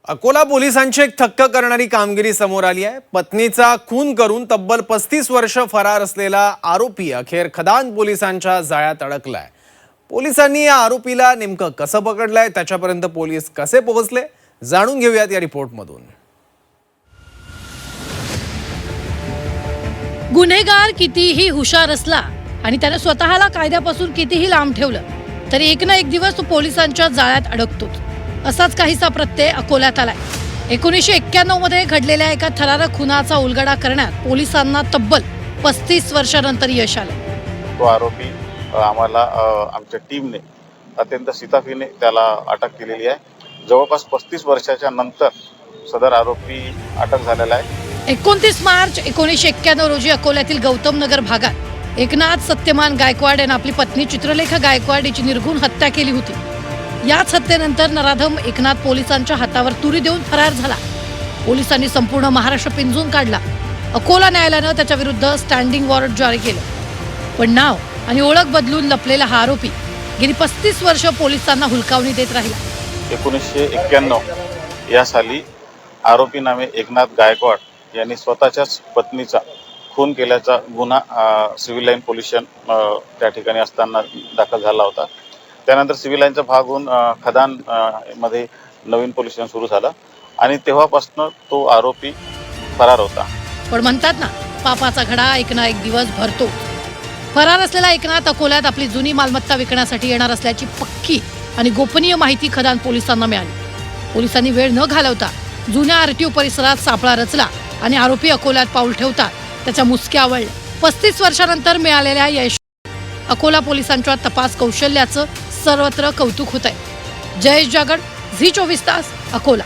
अकोला पोलिसांची एक थक्क करणारी कामगिरी समोर आली आहे. पत्नीचा खून करून तब्बल 35 वर्ष फरार असलेला आरोपी अखेर खदान पोलिसांच्या जाळ्यात अडकलाय. पोलिसांनी या आरोपीला नेमकं कसं पकडलंय, त्याच्यापर्यंत पोलीस कसे पोहोचले, जाणून घेऊयात या रिपोर्टमधून. गुन्हेगार कितीही हुशार असला आणि त्याने स्वतःला कायद्यापासून कितीही लांब ठेवलं तरी एक ना एक दिवस तो पोलिसांच्या जाळ्यात अडकतोच. असाच काहीसा प्रत्यय अकोल्यात आलाय. 1991 मध्ये घडलेल्या एका थरारक खुनाचा उलगडा करण्यात पोलिसांना तब्बल 35 वर्षानंतर यश आलं. तो आरोपी आम्हाला आमच्या टीमने अत्यंत शिताफीने त्याला अटक केलेली आहे. जवळपास 35 वर्षाच्या नंतर सदर आरोपी अटक झालेला आहे. 29 मार्च 1991 रोजी अकोल्यातील गौतम नगर भागात एकनाथ सत्यमान गायकवाड यांनी आपली पत्नी चित्रलेखा गायकवाड याची निर्घुण हत्या केली होती. याच हत्येनंतर नराधम एकनाथ पोलिसांच्या हातावर तुरी देऊन फरार झाला. पोलिसांनी संपूर्ण महाराष्ट्र पिंजून काढला. अकोला न्यायालयानं त्याच्या विरुद्ध स्टँडिंग वॉरंट जारी केलं. पण नाव आणि ओळख बदलून लपलेला हा आरोपी गेली 35 वर्ष पोलिसांना हुलकावणी देत राहिला. 1991 या साली आरोपी नामे एकनाथ गायकवाड यांनी स्वतःच्याच पत्नीचा खून केल्याचा गुन्हा सिव्हिल लाईन पोलीस स्टेशन त्या ठिकाणी असताना दाखल झाला होता. त्यानंतर सिव्हिल लाईनचा भाग होऊन खदान मध्ये नवीन पोलीस स्टेशन सुरू झालं आणि तेव्हापासून तो आरोपी फरार होता. पण म्हणतात ना, पापाचा घडा एक ना एक दिवस भरतो. फरार असलेला एकनाथ अकोल्यात आपली जुनी मालमत्ता विकण्यासाठी येणार असल्याची पक्की आणि गोपनीय माहिती खदान पोलिसांना मिळाली. पोलिसांनी वेळ न घालवता जुन्या आरटीओ परिसरात सापळा रचला आणि आरोपी अकोल्यात पाऊल ठेवतात त्याच्या मुसक्या आवळल्या. 35 वर्षानंतर मिळालेल्या यश अकोला पोलिसांच्या तपास कौशल्याचं सर्वत्र कौतुक होत आहे. जयेश जागड, झी 24 तास, Akola.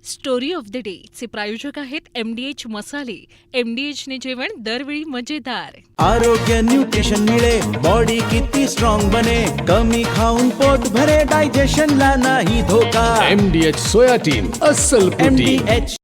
Story of the day चे प्रायोजक आहेत MDH मसाले. MDH ने जेवण दरवेळी मजेदार. आरोग्य न्यूट्रिशन मिळे, बॉडी किती स्ट्रॉंग बने, कमी खाऊन पोट भरे, डायजेशनला नाही धोका. MDH सोयाटीन अस्सल प्रोटीन. MDH